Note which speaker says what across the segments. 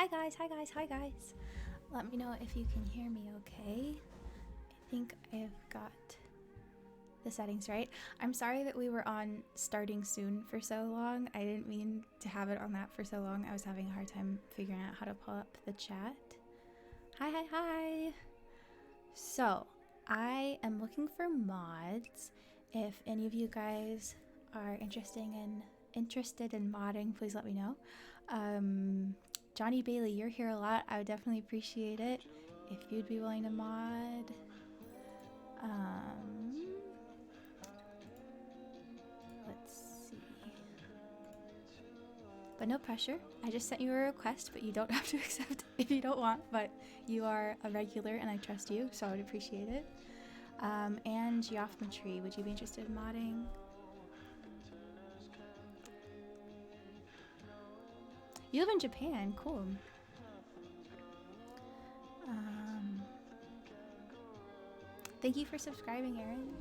Speaker 1: Hi guys, hi guys, hi guys. Let me know if you can hear me okay. I think I've got the settings right. I'm sorry that we were on starting soon for so long. I didn't mean to have it on that for so long. I was having a hard time figuring out how to pull up the chat. Hi, hi, hi. So, I am looking for mods. If any of you guys are interested in modding, please let me know. Johnny Bailey, you're here a lot. I would definitely appreciate it if you'd be willing to mod. Let's see. But no pressure. I just sent you a request, but you don't have to accept if you don't want. But you are a regular and I trust you, so I would appreciate it. And Geometry, would you be interested in modding? You live in Japan, cool. Thank you for subscribing, Aaron.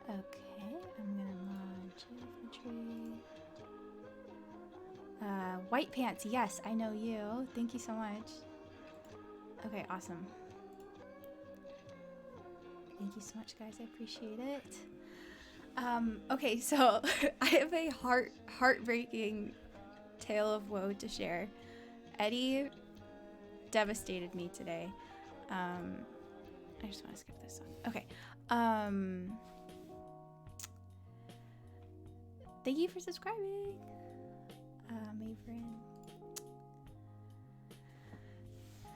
Speaker 1: Okay, I'm gonna mod Geometry. White Pants, yes, I know you. Thank you so much. Okay, awesome. Thank you so much, guys. I appreciate it. Okay, so I have a heartbreaking tale of woe to share. Eddie devastated me today. I just want to skip this one. Okay. Thank you for subscribing, Mavrin.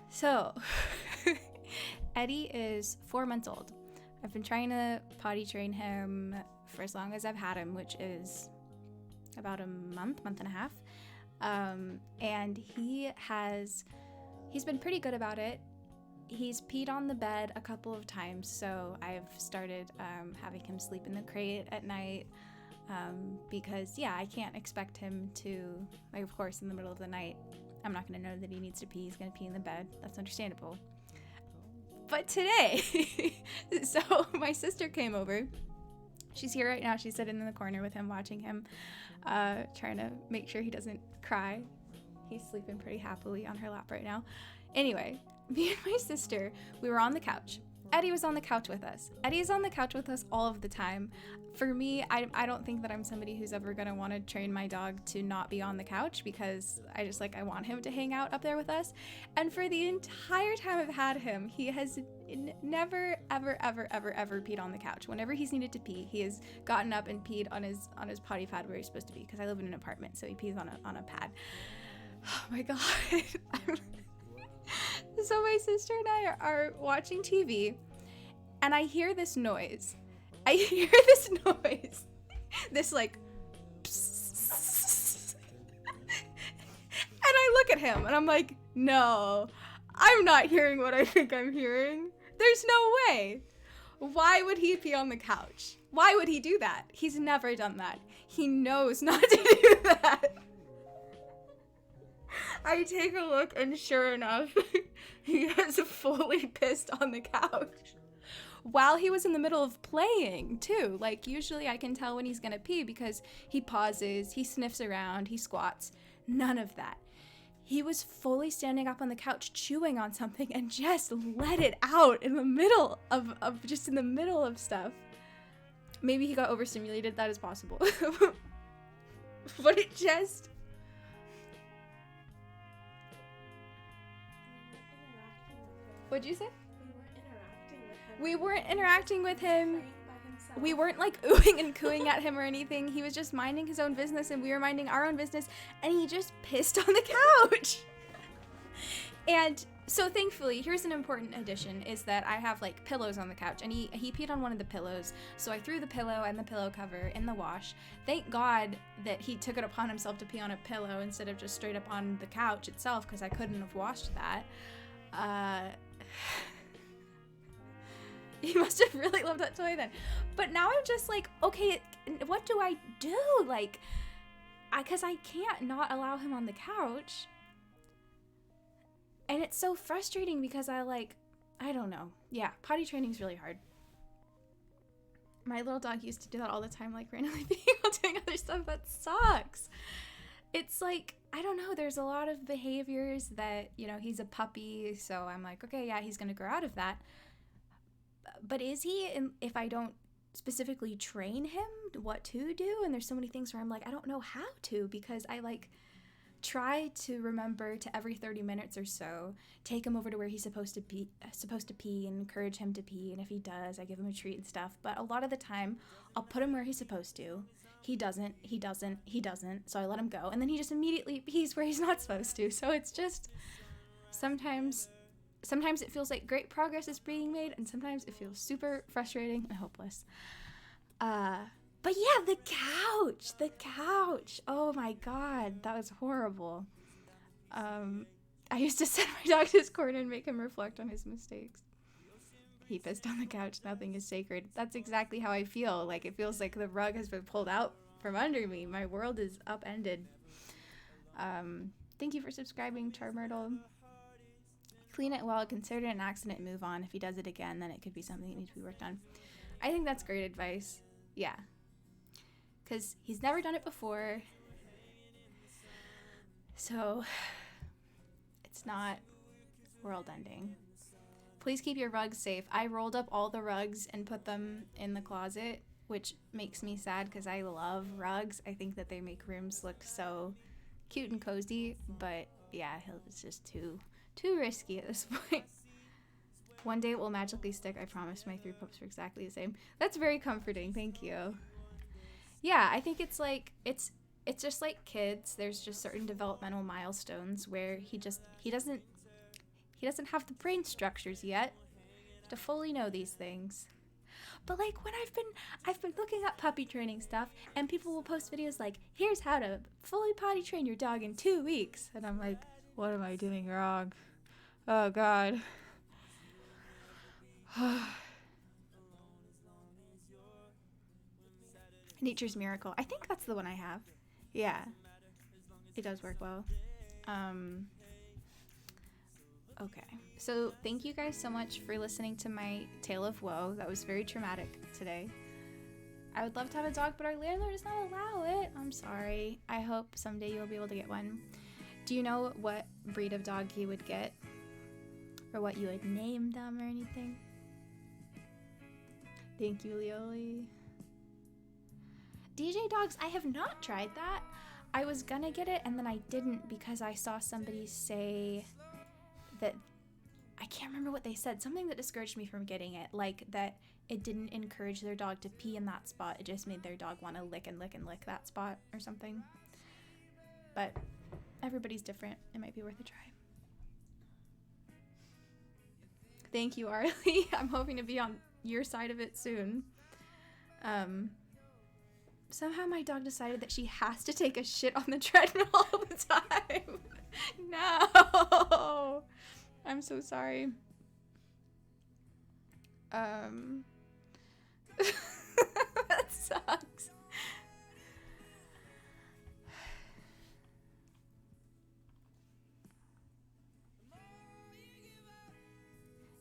Speaker 1: So, Eddie is 4 months old. I've been trying to potty train him for as long as I've had him, which is about a month and a half. And he's been pretty good about it. He's peed on the bed a couple of times, so I've started having him sleep in the crate at night. Because yeah, I can't expect him to, like, of course, in the middle of the night, I'm not going to know that he needs to pee. He's going to pee in the bed. That's understandable. But today, so my sister came over. She's here right now. She's sitting in the corner with him, watching him, trying to make sure he doesn't cry. He's sleeping pretty happily on her lap right now. Anyway, me and my sister, we were on the couch. Eddie was on the couch with us. Eddie is on the couch with us all of the time. For me, I don't think that I'm somebody who's ever going to want to train my dog to not be on the couch, because I want him to hang out up there with us. And for the entire time I've had him, he has never, ever, ever, ever, ever peed on the couch. Whenever he's needed to pee, he has gotten up and peed on his potty pad where he's supposed to be, because I live in an apartment, so he pees on a pad. Oh my god. So my sister and I are watching TV, and I hear this noise. This like, psst. And I look at him and I'm like, no, I'm not hearing what I think I'm hearing. There's no way. Why would he pee on the couch? Why would he do that? He's never done that. He knows not to do that. I take a look, and sure enough, he has fully pissed on the couch. While he was in the middle of playing, too. Like, usually I can tell when he's gonna pee because he pauses, he sniffs around, he squats. None of that. He was fully standing up on the couch chewing on something and just let it out in the middle of stuff. Maybe he got overstimulated, that is possible. But it just... What'd you say? We weren't interacting with him. We weren't like oohing and cooing at him or anything. He was just minding his own business and we were minding our own business, and he just pissed on the couch. And so thankfully, here's an important addition, is that I have like pillows on the couch, and he peed on one of the pillows. So I threw the pillow and the pillow cover in the wash. Thank God that he took it upon himself to pee on a pillow instead of just straight up on the couch itself, because I couldn't have washed that. He must have really loved that toy then. But now I'm just like, okay, what do I do? Like, because I can't not allow him on the couch. And it's so frustrating because I don't know. Yeah, potty training is really hard. My little dog used to do that all the time, like randomly being out doing other stuff. That sucks. It's like, I don't know, there's a lot of behaviors that, you know, he's a puppy, so I'm like, okay, yeah, he's gonna grow out of that. But is he, if I don't specifically train him what to do? And there's so many things where I'm like, I don't know how to, because I like try to remember to every 30 minutes or so take him over to where he's supposed to pee and encourage him to pee, and if he does, I give him a treat and stuff. But a lot of the time I'll put him where he's supposed to. He doesn't, so I let him go, and then he just immediately pees where he's not supposed to. So it's just sometimes it feels like great progress is being made, and sometimes it feels super frustrating and hopeless. But yeah, the couch. Oh my God, that was horrible. I used to send my dog to his corner and make him reflect on his mistakes. He pissed on the couch. Nothing is sacred. That's exactly how I feel. Like, it feels like the rug has been pulled out from under me. My world is upended. Thank you for subscribing, Charmyrtle. Clean it well, consider it an accident, and move on. If he does it again, then it could be something that needs to be worked on. I think that's great advice. Yeah. Because he's never done it before. So, it's not world ending. Please keep your rugs safe. I rolled up all the rugs and put them in the closet, which makes me sad because I love rugs. I think that they make rooms look so cute and cozy, but yeah, it's just too risky at this point. One day it will magically stick. I promise. My 3 pups are exactly the same. That's very comforting. Thank you. Yeah, I think it's like, it's just like kids. There's just certain developmental milestones where he doesn't have the brain structures yet to fully know these things. But like when I've been looking up puppy training stuff, and people will post videos like, here's how to fully potty train your dog in 2 weeks. And I'm like, what am I doing wrong? Oh God. Nature's Miracle. I think that's the one I have. Yeah. It does work well. Okay. So thank you guys so much for listening to my tale of woe. That was very traumatic today. I would love to have a dog, but our landlord does not allow it. I'm sorry. I hope someday you'll be able to get one. Do you know what breed of dog you would get? Or what you would name them or anything? Thank you, Leoli. DJ dogs, I have not tried that. I was gonna get it and then I didn't because I saw somebody say that, I can't remember what they said, something that discouraged me from getting it, like that it didn't encourage their dog to pee in that spot, it just made their dog want to lick and lick and lick that spot or something. But everybody's different. It might be worth a try. Thank you, Arlie. I'm hoping to be on your side of it soon. Somehow my dog decided that she has to take a shit on the treadmill all the time. No. I'm so sorry. That sucks.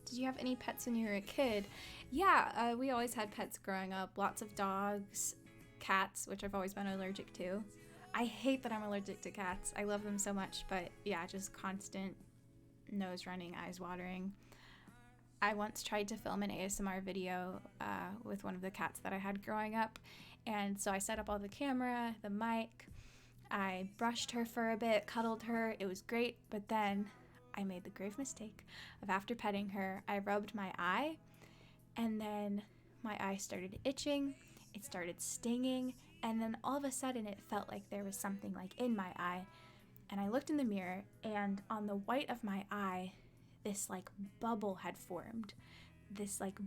Speaker 1: Did you have any pets when you were a kid? Yeah, we always had pets growing up. Lots of dogs, cats, which I've always been allergic to. I hate that I'm allergic to cats. I love them so much, but yeah, just constant nose running, eyes watering. I once tried to film an ASMR video with one of the cats that I had growing up, and so I set up all the camera, the mic, I brushed her for a bit, cuddled her, it was great, but then I made the grave mistake of, after petting her, I rubbed my eye, and then my eye started itching, it started stinging, and then all of a sudden it felt like there was something like in my eye, and I looked in the mirror, and on the white of my eye, this like bubble had formed, this like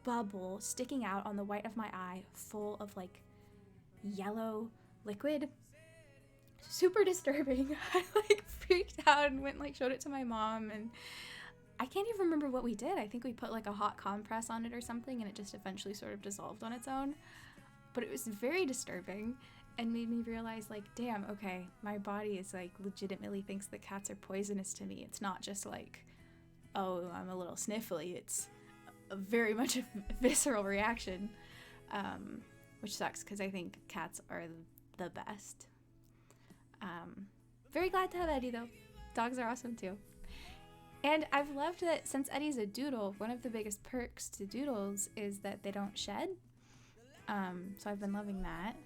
Speaker 1: bubble sticking out on the white of my eye, full of like yellow liquid. Super disturbing. I like freaked out and went like showed it to my mom, and I can't even remember what we did. I think we put like a hot compress on it or something, and it just eventually sort of dissolved on its own. But it was very disturbing and made me realize, like, damn, okay, my body is like legitimately thinks that cats are poisonous to me. It's not just like, oh, I'm a little sniffly. It's very much a visceral reaction. which sucks because I think cats are the best. Very glad to have Eddie though. Dogs are awesome too. And I've loved that since Eddie's a doodle, one of the biggest perks to doodles is that they don't shed. So I've been loving that.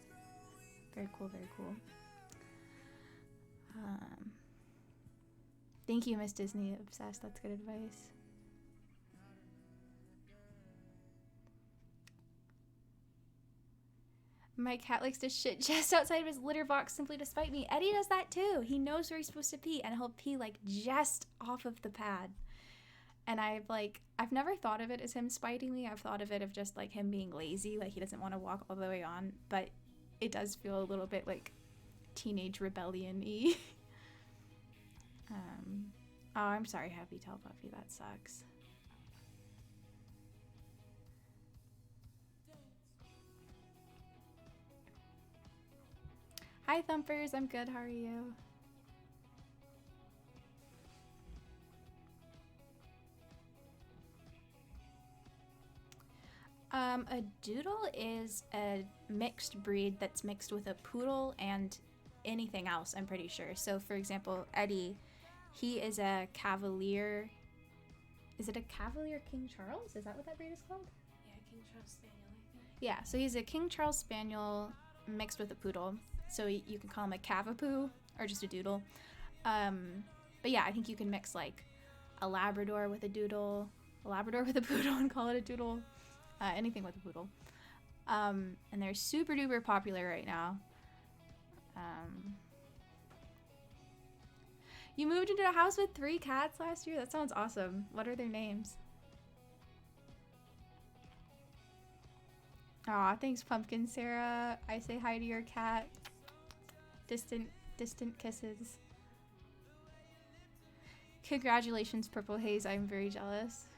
Speaker 1: Very cool, very cool. Thank you, Miss Disney Obsessed. That's good advice. My cat likes to shit just outside of his litter box simply to spite me. Eddie does that too. He knows where he's supposed to pee, and he'll pee like just off of the pad. And I've never thought of it as him spiting me. I've thought of it of just like him being lazy, like he doesn't want to walk all the way on. But it does feel a little bit like teenage rebellion-y. Oh, I'm sorry, Happy Tell Puppy. That sucks. Hi, Thumpers. I'm good. How are you? A doodle is a mixed breed that's mixed with a poodle and anything else, I'm pretty sure. So, for example, Eddie, he is a Cavalier. Is it a Cavalier King Charles? Is that what that breed is called?
Speaker 2: Yeah, King Charles Spaniel, I think.
Speaker 1: Yeah, so he's a King Charles Spaniel mixed with a poodle. So you can call him a Cavapoo or just a doodle. But yeah, I think you can mix like a Labrador with a doodle, a Labrador with a poodle and call it a doodle. Anything with a poodle. And they're super duper popular right now. You moved into a house with 3 cats last year? That sounds awesome. What are their names? Aw, thanks, Pumpkin Sarah. I say hi to your cat. Distant kisses. Congratulations, Purple Haze. I'm very jealous.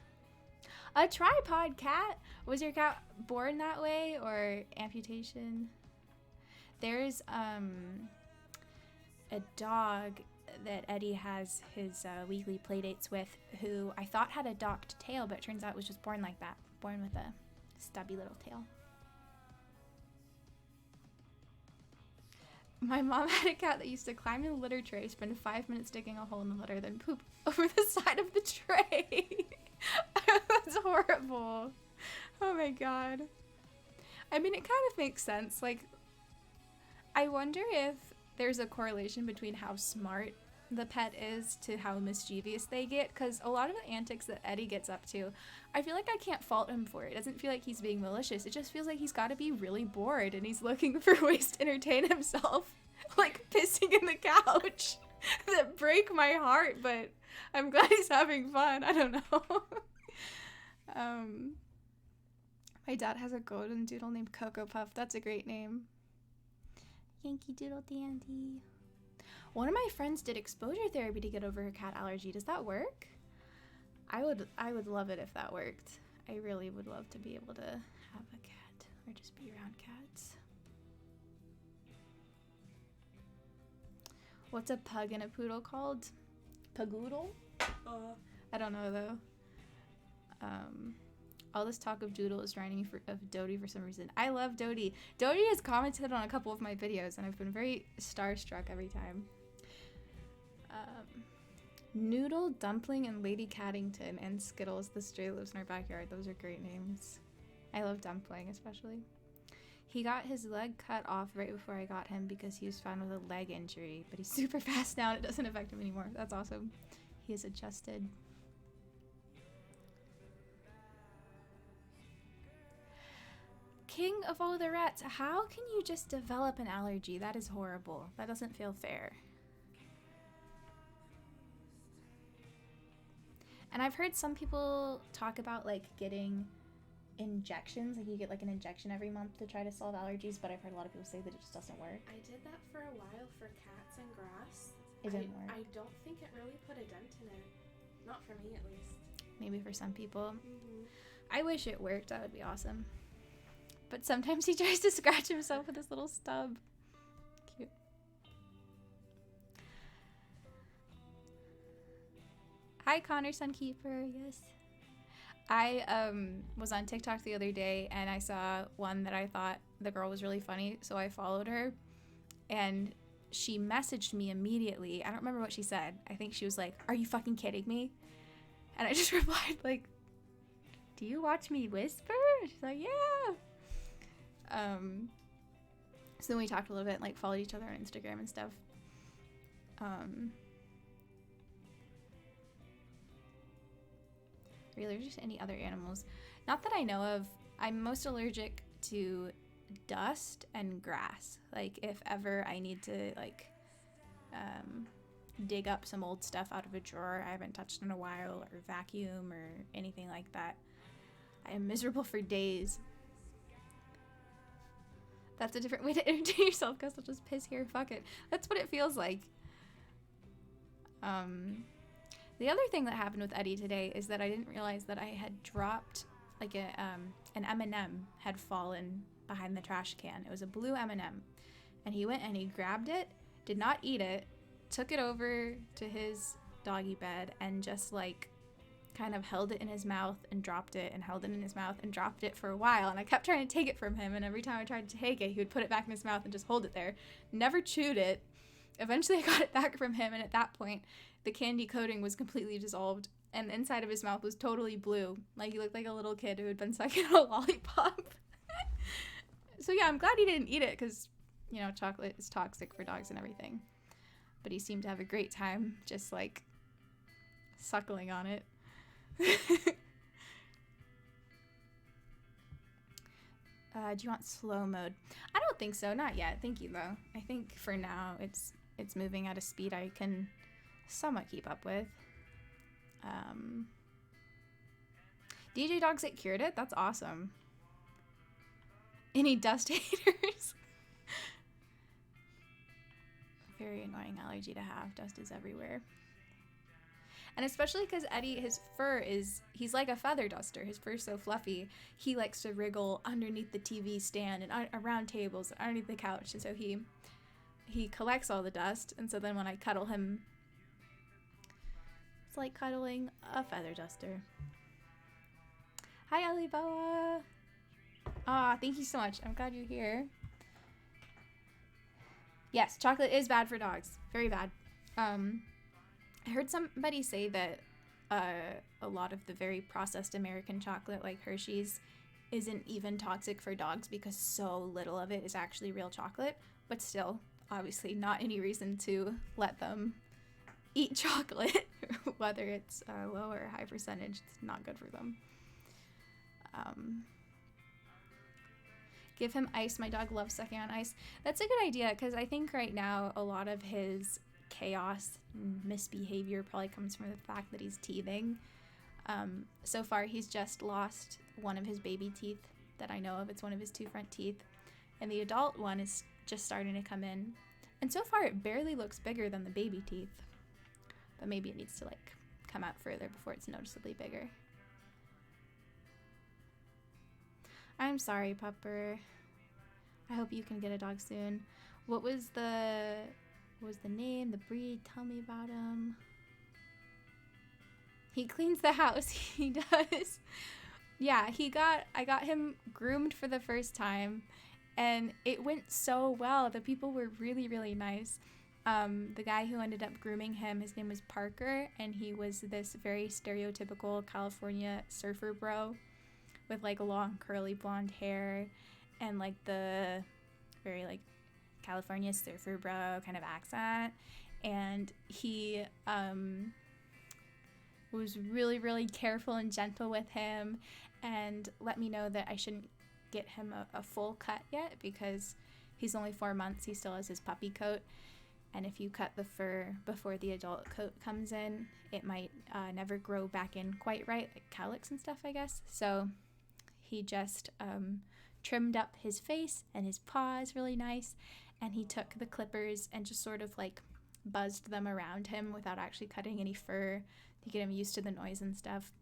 Speaker 1: A tripod cat? Was your cat born that way or amputation? There's a dog that Eddie has his weekly playdates with who I thought had a docked tail, but it turns out it was just born like that. Born with a stubby little tail. My mom had a cat that used to climb in the litter tray, spend 5 minutes digging a hole in the litter, then poop over the side of the tray. That's horrible. Oh my god. I mean, it kind of makes sense. Like, I wonder if there's a correlation between how smart the pet is to how mischievous they get, because a lot of the antics that Eddie gets up to, I feel like I can't fault him for it. It doesn't feel like he's being malicious. It just feels like he's got to be really bored and he's looking for ways to entertain himself, like pissing in the couch that break my heart, but I'm glad he's having fun. I don't know. My dad has a golden doodle named Cocoa Puff. That's a great name. Yankee Doodle Dandy. One of my friends did exposure therapy to get over her cat allergy. Does that work? I would love it if that worked. I really would love to be able to have a cat or just be around cats. What's a pug and a poodle called? Pagoodle? I don't know though. All this talk of Doodle is reminding me of Dodie for some reason. I love Dodie. Dodie has commented on a couple of my videos, and I've been very starstruck every time. Noodle, Dumpling, and Lady Caddington, and Skittles, the stray lives in our backyard. Those are great names. I love Dumpling, especially. He got his leg cut off right before I got him because he was found with a leg injury, but he's super fast now and it doesn't affect him anymore. That's awesome. He is adjusted. King of all the rats, how can you just develop an allergy? That is horrible. That doesn't feel fair. And I've heard some people talk about like getting injections, like you get like an injection every month to try to solve allergies, but I've heard a lot of people say that it just doesn't work.
Speaker 2: I did that for a while for cats and grass.
Speaker 1: It didn't work.
Speaker 2: I don't think it really put a dent in it. Not for me, at least.
Speaker 1: Maybe for some people.
Speaker 2: Mm-hmm.
Speaker 1: I wish it worked. That would be awesome. But sometimes he tries to scratch himself with his little stub. Cute. Hi, Connor Sunkeeper. Yes. I was on TikTok the other day and I saw one that I thought the girl was really funny, so I followed her, and she messaged me immediately. I don't remember what she said. I think she was like, "Are you fucking kidding me?" And I just replied like, "Do you watch me whisper?" She's like, "Yeah." So then we talked a little bit, like followed each other on Instagram and stuff. Are there just any other animals? Not that I know of. I'm most allergic to dust and grass. Like if ever I need to like dig up some old stuff out of a drawer I haven't touched in a while, or vacuum or anything like that, I am miserable for days. That's a different way to entertain yourself, because I'll just piss here, fuck it. That's what it feels like. The other thing that happened with Eddie today is that I didn't realize that I had dropped like an M&M had fallen behind the trash can. It was a blue M&M, and he went and he grabbed it, did not eat it, took it over to his doggy bed and just like kind of held it in his mouth and dropped it and held it in his mouth and dropped it for a while, and I kept trying to take it from him, and every time I tried to take it he would put it back in his mouth and just hold it there. Never chewed it. Eventually I got it back from him, and at that point the candy coating was completely dissolved and the inside of his mouth was totally blue. Like he looked like a little kid who had been sucking on a lollipop. So yeah, I'm glad he didn't eat it, because you know, chocolate is toxic for dogs and everything. But he seemed to have a great time just like suckling on it. Do you want slow mode? I don't think so, not yet. Thank you though. I think for now it's moving at a speed I can somewhat keep up with. DJ Dogs That Cured It? That's awesome. Any dust haters? Very annoying allergy to have. Dust is everywhere. And especially because Eddie, his fur he's like a feather duster. His fur's so fluffy. He likes to wriggle underneath the TV stand and around tables and underneath the couch. And so he collects all the dust. And so then when I cuddle him, it's like cuddling a feather duster. Hi, Aliboa. Ah, thank you so much. I'm glad you're here. Yes, chocolate is bad for dogs. Very bad. I heard somebody say that a lot of the very processed American chocolate, like Hershey's, isn't even toxic for dogs because so little of it is actually real chocolate. But still, obviously not any reason to let them eat chocolate, whether it's low or high percentage. It's not good for them. Give him ice. My dog loves sucking on ice. That's a good idea, because I think right now a lot of his chaos and misbehavior probably comes from the fact that he's teething. So far he's just lost one of his baby teeth that I know of. It's one of his 2 front teeth, and the adult one is just starting to come in, and so far it barely looks bigger than the baby teeth, but maybe it needs to like come out further before it's noticeably bigger. I'm sorry, Pupper. I hope you can get a dog soon. What was the name, the breed? Tell me about him. He cleans the house. He does. Yeah, I got him groomed for the first time, and it went so well. The people were really, really nice. The guy who ended up grooming him, his name was Parker, and he was this very stereotypical California surfer bro with like long curly blonde hair and like the very like California surfer bro kind of accent. And he was really, really careful and gentle with him and let me know that I shouldn't get him a full cut yet, because he's only 4 months. He still has his puppy coat, and if you cut the fur before the adult coat comes in, it might never grow back in quite right, like cowlicks and stuff, I guess. So he just trimmed up his face and his paws really nice, and he took the clippers and just sort of like buzzed them around him without actually cutting any fur to get him used to the noise and stuff.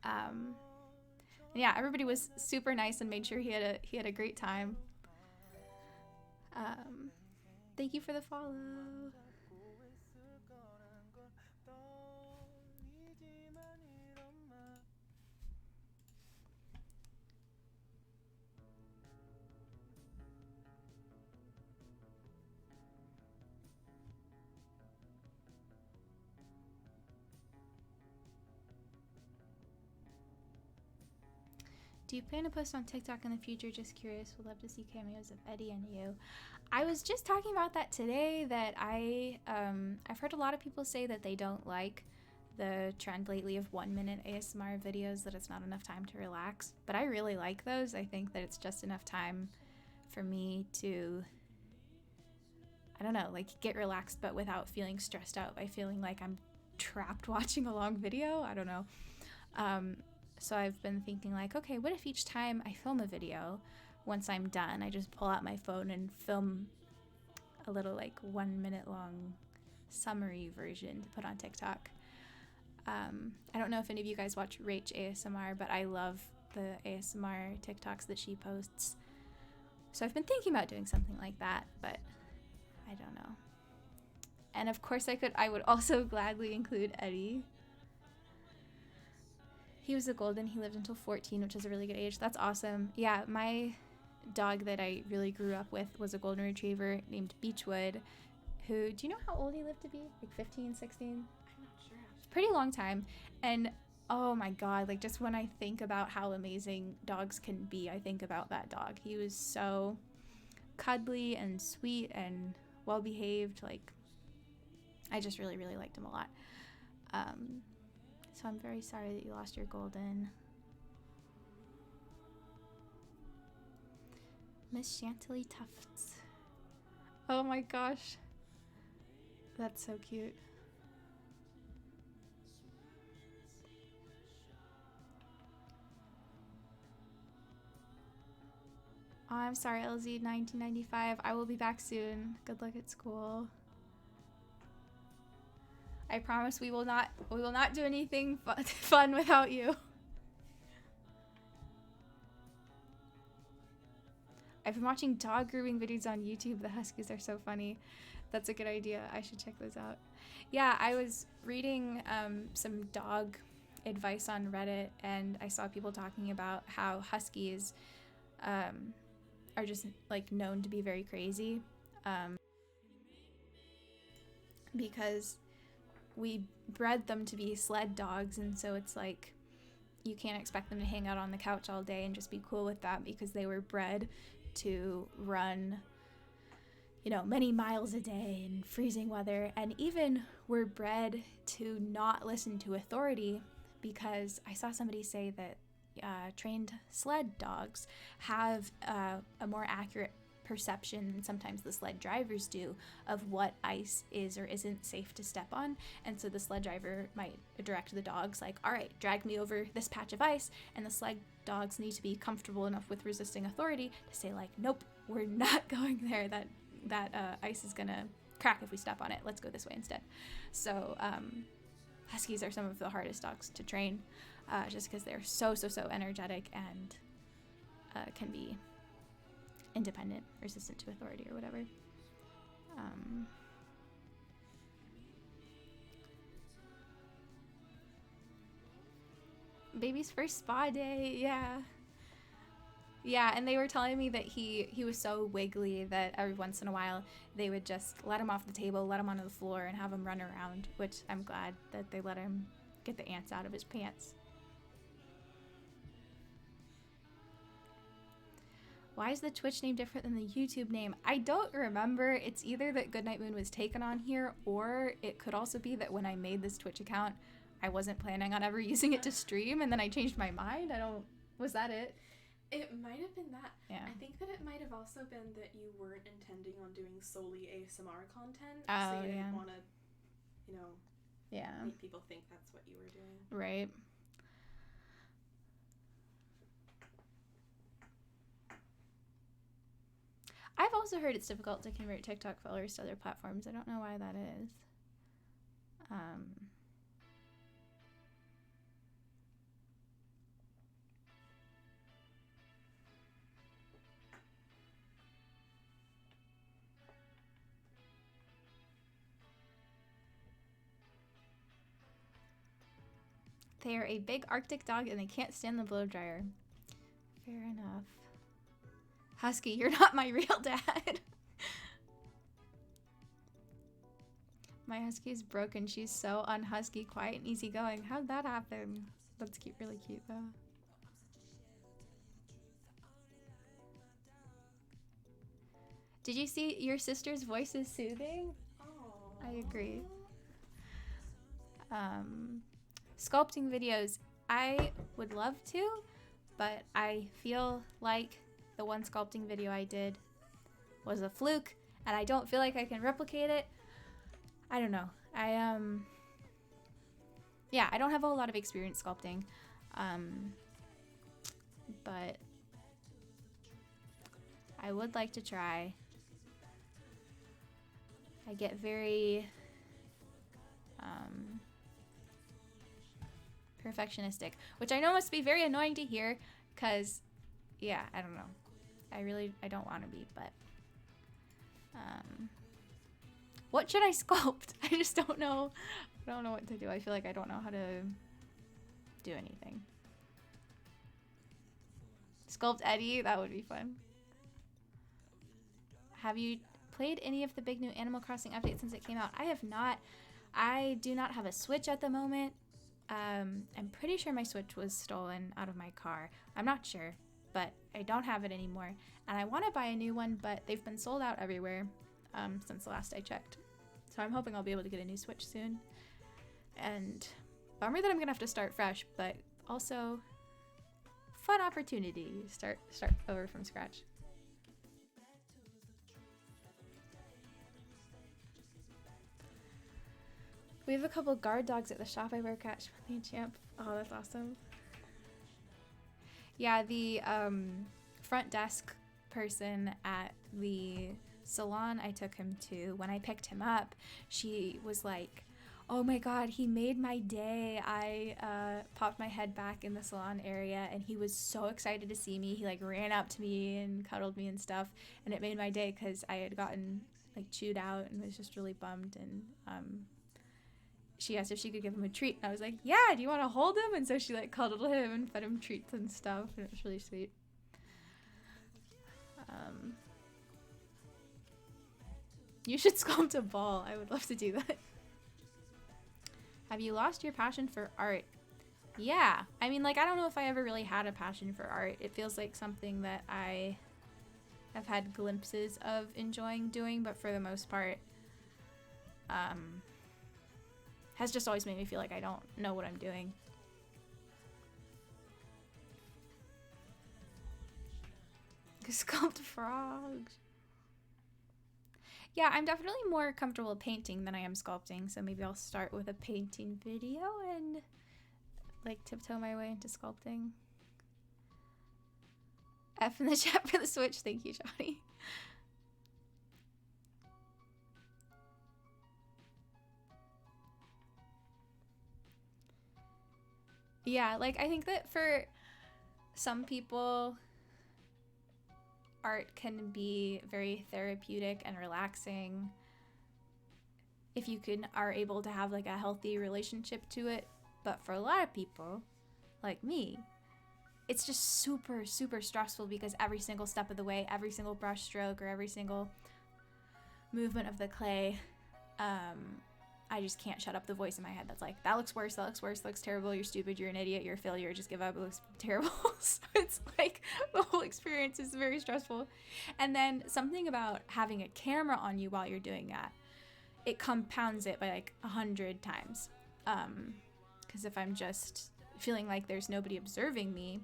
Speaker 1: And yeah, everybody was super nice and made sure he had a great time. Thank you for the follow. Do you plan to post on TikTok in the future? Just curious. Would love to see cameos of Eddie and you. I was just talking about that today, that I've heard a lot of people say that they don't like the trend lately of 1 minute ASMR videos, that it's not enough time to relax. But I really like those. I think that it's just enough time for me to, I don't know, like get relaxed, but without feeling stressed out by feeling like I'm trapped watching a long video. I don't know. So I've been thinking like, okay, what if each time I film a video, once I'm done, I just pull out my phone and film a little like 1 minute long summary version to put on TikTok. I don't know if any of you guys watch Rach ASMR, but I love the ASMR TikToks that she posts. So I've been thinking about doing something like that, but I don't know. And of course I would also gladly include Eddie. He was a golden. He lived until 14, which is a really good age. That's awesome. Yeah, my dog that I really grew up with was a golden retriever named Beechwood, who, do you know how old he lived to be? Like 15, 16?
Speaker 2: I'm not sure.
Speaker 1: Pretty long time. And oh my god, like just when I think about how amazing dogs can be, I think about that dog. He was so cuddly and sweet and well behaved. Like, I just really, really liked him a lot. So I'm very sorry that you lost your golden. Miss Chantilly Tufts. Oh my gosh. That's so cute. Oh, I'm sorry, LZ 1995. I will be back soon. Good luck at school. I promise we will not do anything fun without you. I've been watching dog grooming videos on YouTube. The huskies are so funny. That's a good idea. I should check those out. Yeah, I was reading some dog advice on Reddit, and I saw people talking about how huskies are just like known to be very crazy because we bred them to be sled dogs, and so it's like you can't expect them to hang out on the couch all day and just be cool with that, because they were bred to run, you know, many miles a day in freezing weather, and even were bred to not listen to authority, because I saw somebody say that trained sled dogs have a more accurate perception than sometimes the sled drivers do of what ice is or isn't safe to step on. And so the sled driver might direct the dogs like, all right, drag me over this patch of ice, and the sled dogs need to be comfortable enough with resisting authority to say like, nope, we're not going there, that ice is gonna crack if we step on it, let's go this way instead. So huskies are some of the hardest dogs to train, just because they're so energetic and can be independent, resistant to authority or whatever. Baby's first spa day, yeah, and they were telling me that he was so wiggly that every once in a while they would just let him off the table, let him onto the floor, and have him run around, which I'm glad that they let him get the ants out of his pants. Why is the Twitch name different than the YouTube name? I don't remember. It's either that Goodnight Moon was taken on here, or it could also be that when I made this Twitch account, I wasn't planning on ever using it to stream, and then I changed my mind. Was that it?
Speaker 2: It might have been that.
Speaker 1: Yeah.
Speaker 2: I think that it might have also been that you weren't intending on doing solely ASMR content.
Speaker 1: Oh,
Speaker 2: so you
Speaker 1: yeah.
Speaker 2: didn't want to, make people think that's what you were doing.
Speaker 1: Right. I've also heard it's difficult to convert TikTok followers to other platforms. I don't know why that is. They are a big Arctic dog and they can't stand the blow dryer. Fair enough. Husky, you're not my real dad. My husky is broken. She's so unhusky, quiet and easygoing. How'd that happen? That's cute, really cute though. Did you see your sister's voice is soothing?
Speaker 2: Aww.
Speaker 1: I agree. Sculpting videos, I would love to, but I feel like the one sculpting video I did was a fluke, and I don't feel like I can replicate it. I don't know. Yeah, I don't have a whole lot of experience sculpting, but I would like to try. I get very perfectionistic, which I know must be very annoying to hear, because, yeah, I don't know. I don't want to be, but what should I sculpt? I just don't know. I don't know what to do. I feel like I don't know how to do anything. Sculpt Eddie? That would be fun. Have you played any of the big new Animal Crossing updates since it came out? I have not. I do not have a Switch at the moment. I'm pretty sure my Switch was stolen out of my car. I'm not sure, but I don't have it anymore. And I want to buy a new one, but they've been sold out everywhere since the last I checked. So I'm hoping I'll be able to get a new Switch soon. And bummer that I'm going to have to start fresh, but also fun opportunity. Start over from scratch. We have a couple guard dogs at the shop I work at. Champ. Oh, that's awesome. Yeah, the front desk person at the salon I took him to, when I picked him up, she was like, oh my god, he made my day. I popped my head back in the salon area and he was so excited to see me. He like ran up to me and cuddled me and stuff, and it made my day because I had gotten like chewed out and was just really bummed. And she asked if she could give him a treat. I was like, yeah, do you want to hold him? And so she like cuddled him and fed him treats and stuff, and it was really sweet. You should sculpt a ball. I would love to do that. Have you lost your passion for art? Yeah. I mean, like, I don't know if I ever really had a passion for art. It feels like something that I have had glimpses of enjoying doing, but for the most part, has just always made me feel like I don't know what I'm doing. Sculpt frogs. Yeah, I'm definitely more comfortable painting than I am sculpting, so maybe I'll start with a painting video and like tiptoe my way into sculpting. F in the chat for the Switch. Thank you, Johnny. Yeah, like I think that for some people, art can be very therapeutic and relaxing if you are able to have like a healthy relationship to it. But for a lot of people, like me, it's just super, super stressful because every single step of the way, every single brush stroke or every single movement of the clay, I just can't shut up the voice in my head that's like, that looks worse, that looks terrible, you're stupid, you're an idiot, you're a failure, just give up, it looks terrible. So it's like the whole experience is very stressful. And then something about having a camera on you while you're doing that, it compounds it by like 100 times. Because if I'm just feeling like there's nobody observing me,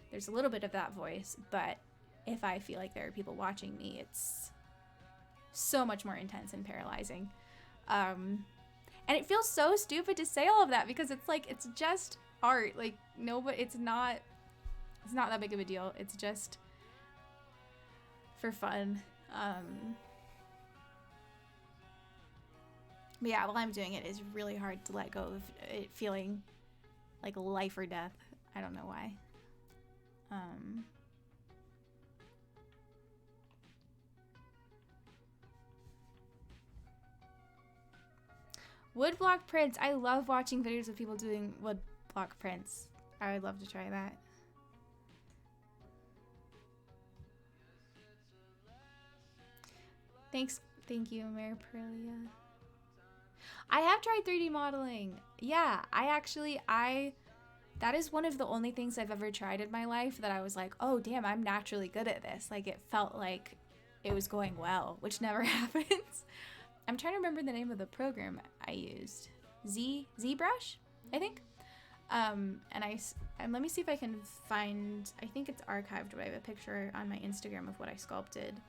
Speaker 1: there's a little bit of that voice, but if I feel like there are people watching me, it's so much more intense and paralyzing. And it feels so stupid to say all of that because it's like, it's just art. Like, it's not that big of a deal. It's just for fun. But yeah, while I'm doing it, it's really hard to let go of it feeling like life or death. I don't know why. Woodblock prints. I love watching videos of people doing woodblock prints. I would love to try that. Thank you, Mary Perlia. I have tried 3D modeling. Yeah, that is one of the only things I've ever tried in my life that I was like, oh damn, I'm naturally good at this. Like, it felt like it was going well, which never happens. I'm trying to remember the name of the program I used. ZBrush, I think. And let me see if I can find, I think it's archived, but I have a picture on my Instagram of what I sculpted.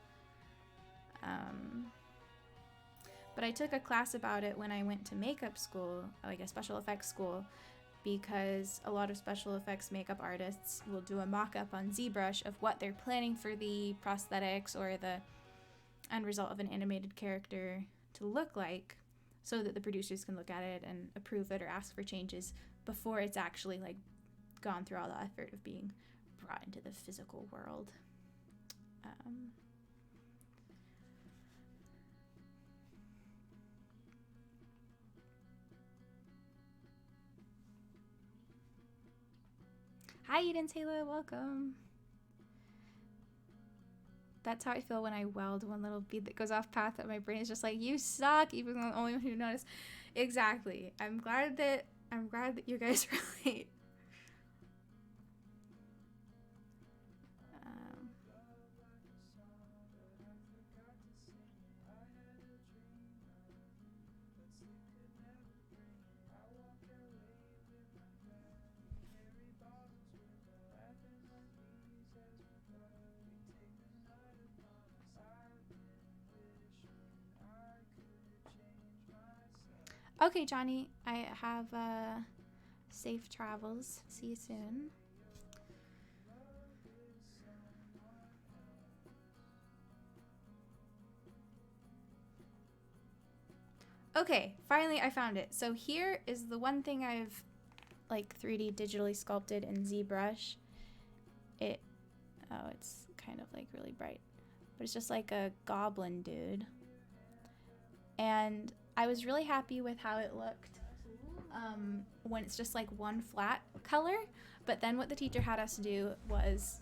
Speaker 1: But I took a class about it when I went to makeup school, like a special effects school, because a lot of special effects makeup artists will do a mock-up on ZBrush of what they're planning for the prosthetics or the end result of an animated character to look like, so that the producers can look at it and approve it or ask for changes before it's actually like gone through all the effort of being brought into the physical world. Hi Eden Taylor, welcome. That's how I feel when I weld one little bead that goes off path that my brain is just like, you suck, even though I'm the only one who noticed. Exactly. I'm glad that you guys relate. Okay, Johnny, I have safe travels. See you soon. Okay, finally I found it. So here is the one thing I've like 3D digitally sculpted in ZBrush. It's kind of like really bright, but it's just like a goblin dude. And I was really happy with how it looked when it's just like one flat color. But then what the teacher had us do was,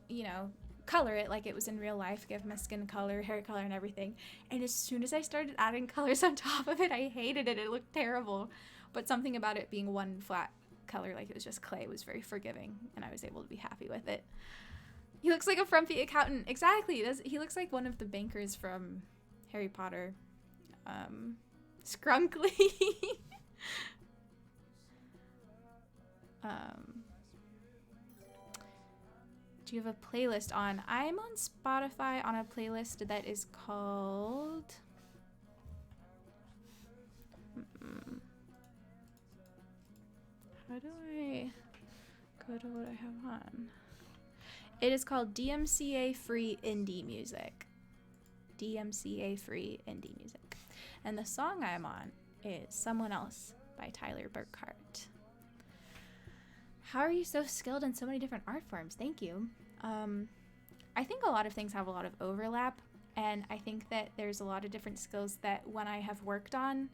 Speaker 1: you know, color it like it was in real life, give him a skin color, hair color, and everything. And as soon as I started adding colors on top of it, I hated it. It looked terrible. But something about it being one flat color, like it was just clay, was very forgiving, and I was able to be happy with it. He looks like a frumpy accountant. Exactly. He looks like one of the bankers from Harry Potter. Scrunkly. Do you have a playlist on? I'm on Spotify on a playlist that is called... How do I go to what I have on? It is called DMCA Free Indie Music. DMCA Free Indie Music. And the song I'm on is Someone Else by Tyler Burkhart. How are you so skilled in so many different art forms? Thank you. I think a lot of things have a lot of overlap, and I think that there's a lot of different skills that when I have worked on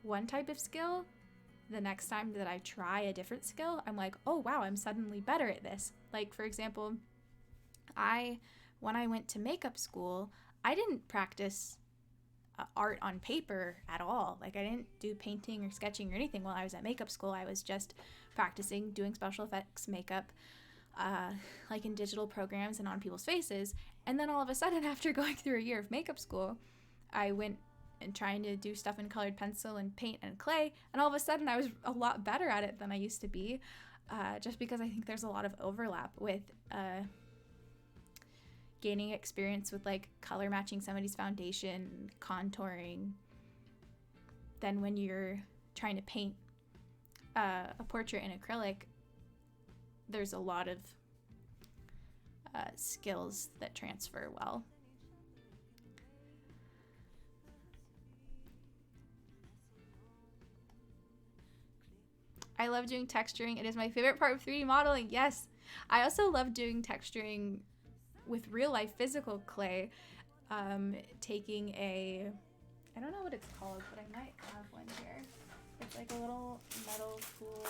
Speaker 1: one type of skill, the next time that I try a different skill, I'm like, oh wow, I'm suddenly better at this. Like, for example, when I went to makeup school, I didn't practice art on paper at all. Like, I didn't do painting or sketching or anything while I was at makeup school. I was just practicing doing special effects makeup, like in digital programs and on people's faces. And then all of a sudden, after going through a year of makeup school, I went and trying to do stuff in colored pencil and paint and clay, and all of a sudden I was a lot better at it than I used to be, just because I think there's a lot of overlap with gaining experience with like color matching somebody's foundation, contouring, then when you're trying to paint a portrait in acrylic, there's a lot of skills that transfer well. I love doing texturing. It is my favorite part of 3D modeling. Yes. I also love doing texturing with real life physical clay. Taking a, I don't know what it's called, but I might have one here. It's like a little metal tool.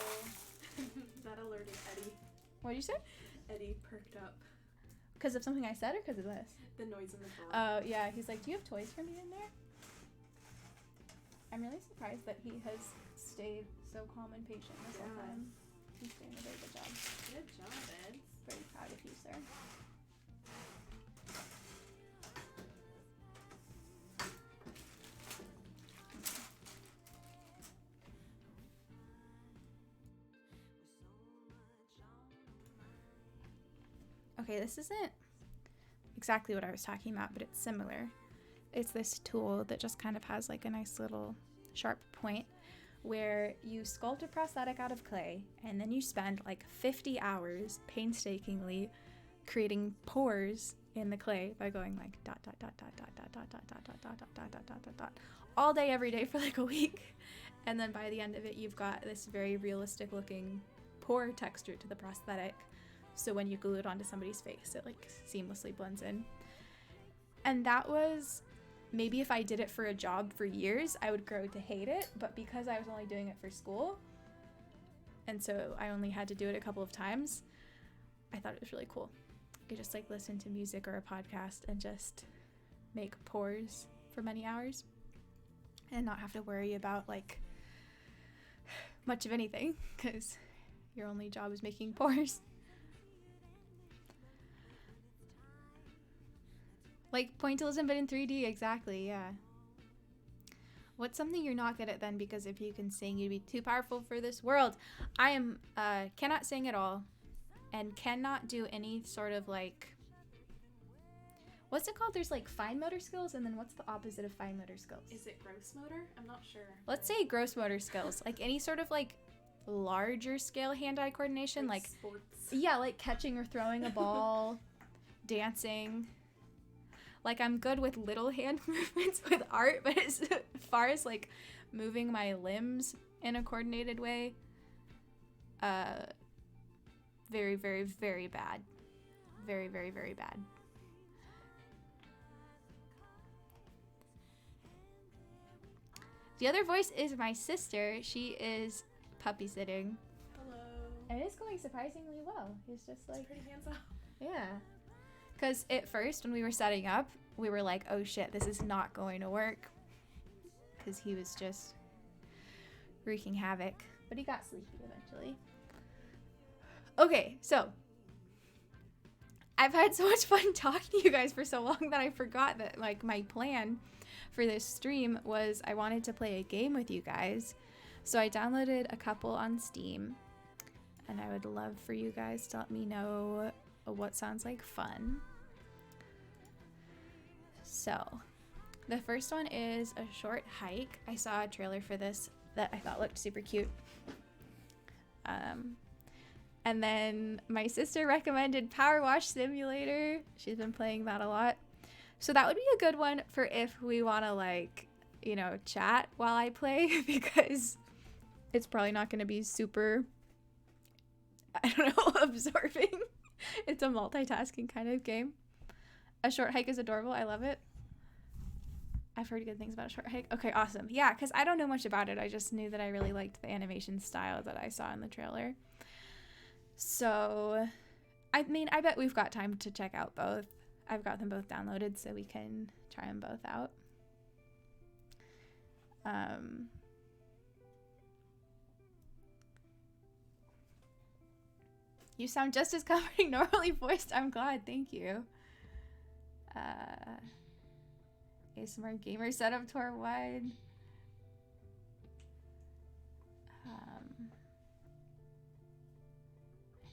Speaker 2: That alerted Eddie.
Speaker 1: What did you say?
Speaker 2: Eddie perked up.
Speaker 1: Because of something I said or because of this?
Speaker 2: The noise in the door.
Speaker 1: Oh, yeah. He's like, do you have toys for me in there? I'm really surprised that he has stayed so calm and patient this whole time. He's doing a very good job.
Speaker 2: Good job, Ed.
Speaker 1: Very proud of you, sir. Okay, this isn't exactly what I was talking about, but it's similar. It's this tool that just kind of has like a nice little sharp point where you sculpt a prosthetic out of clay, and then you spend like 50 hours painstakingly creating pores in the clay by going like dot dot dot dot dot dot dot dot dot dot dot dot dot dot dot dot all day every day for like a week. And then by the end of it, you've got this very realistic looking pore texture to the prosthetic. So when you glue it onto somebody's face, it like seamlessly blends in. And that was, maybe if I did it for a job for years, I would grow to hate it. But because I was only doing it for school, and so I only had to do it a couple of times, I thought it was really cool. I could just like listen to music or a podcast and just make pores for many hours and not have to worry about like much of anything, because your only job is making pores. Like pointillism, but in 3D, exactly, yeah. What's something you're not good at then? Because if you can sing, you'd be too powerful for this world. I am cannot sing at all, and cannot do any sort of like, what's it called? There's like fine motor skills, and then what's the opposite of fine motor skills?
Speaker 2: Is it gross motor? I'm not sure.
Speaker 1: Let's say gross motor skills, like any sort of like larger scale hand-eye coordination, like
Speaker 2: sports.
Speaker 1: Yeah, like catching or throwing a ball, dancing. Like, I'm good with little hand movements with art, but as far as, like, moving my limbs in a coordinated way, very, very, very bad. Very, very, very bad. The other voice is my sister. She is puppy sitting.
Speaker 2: Hello.
Speaker 1: And it is going surprisingly well. He's just, like...
Speaker 2: It's pretty hands-off.
Speaker 1: Yeah. Because at first, when we were setting up, we were like, oh shit, this is not going to work. Because he was just wreaking havoc. But he got sleepy eventually. Okay, so I've had so much fun talking to you guys for so long that I forgot that like my plan for this stream was I wanted to play a game with you guys. So I downloaded a couple on Steam. And I would love for you guys to let me know what sounds like fun. So, the first one is a short hike. I saw a trailer for this that I thought looked super cute. And then my sister recommended Power Wash Simulator. She's been playing that a lot. So that would be a good one for if we want to like, you know, chat while I play, because it's probably not going to be super, I don't know, absorbing. It's a multitasking kind of game. A short hike is adorable. I love it. I've heard good things about a short hike. Okay, awesome. Yeah, because I don't know much about it. I just knew that I really liked the animation style that I saw in the trailer. So, I mean, I bet we've got time to check out both. I've got them both downloaded so we can try them both out. You sound just as comforting normally voiced. I'm glad. Thank you. ASMR gamer setup tour wide.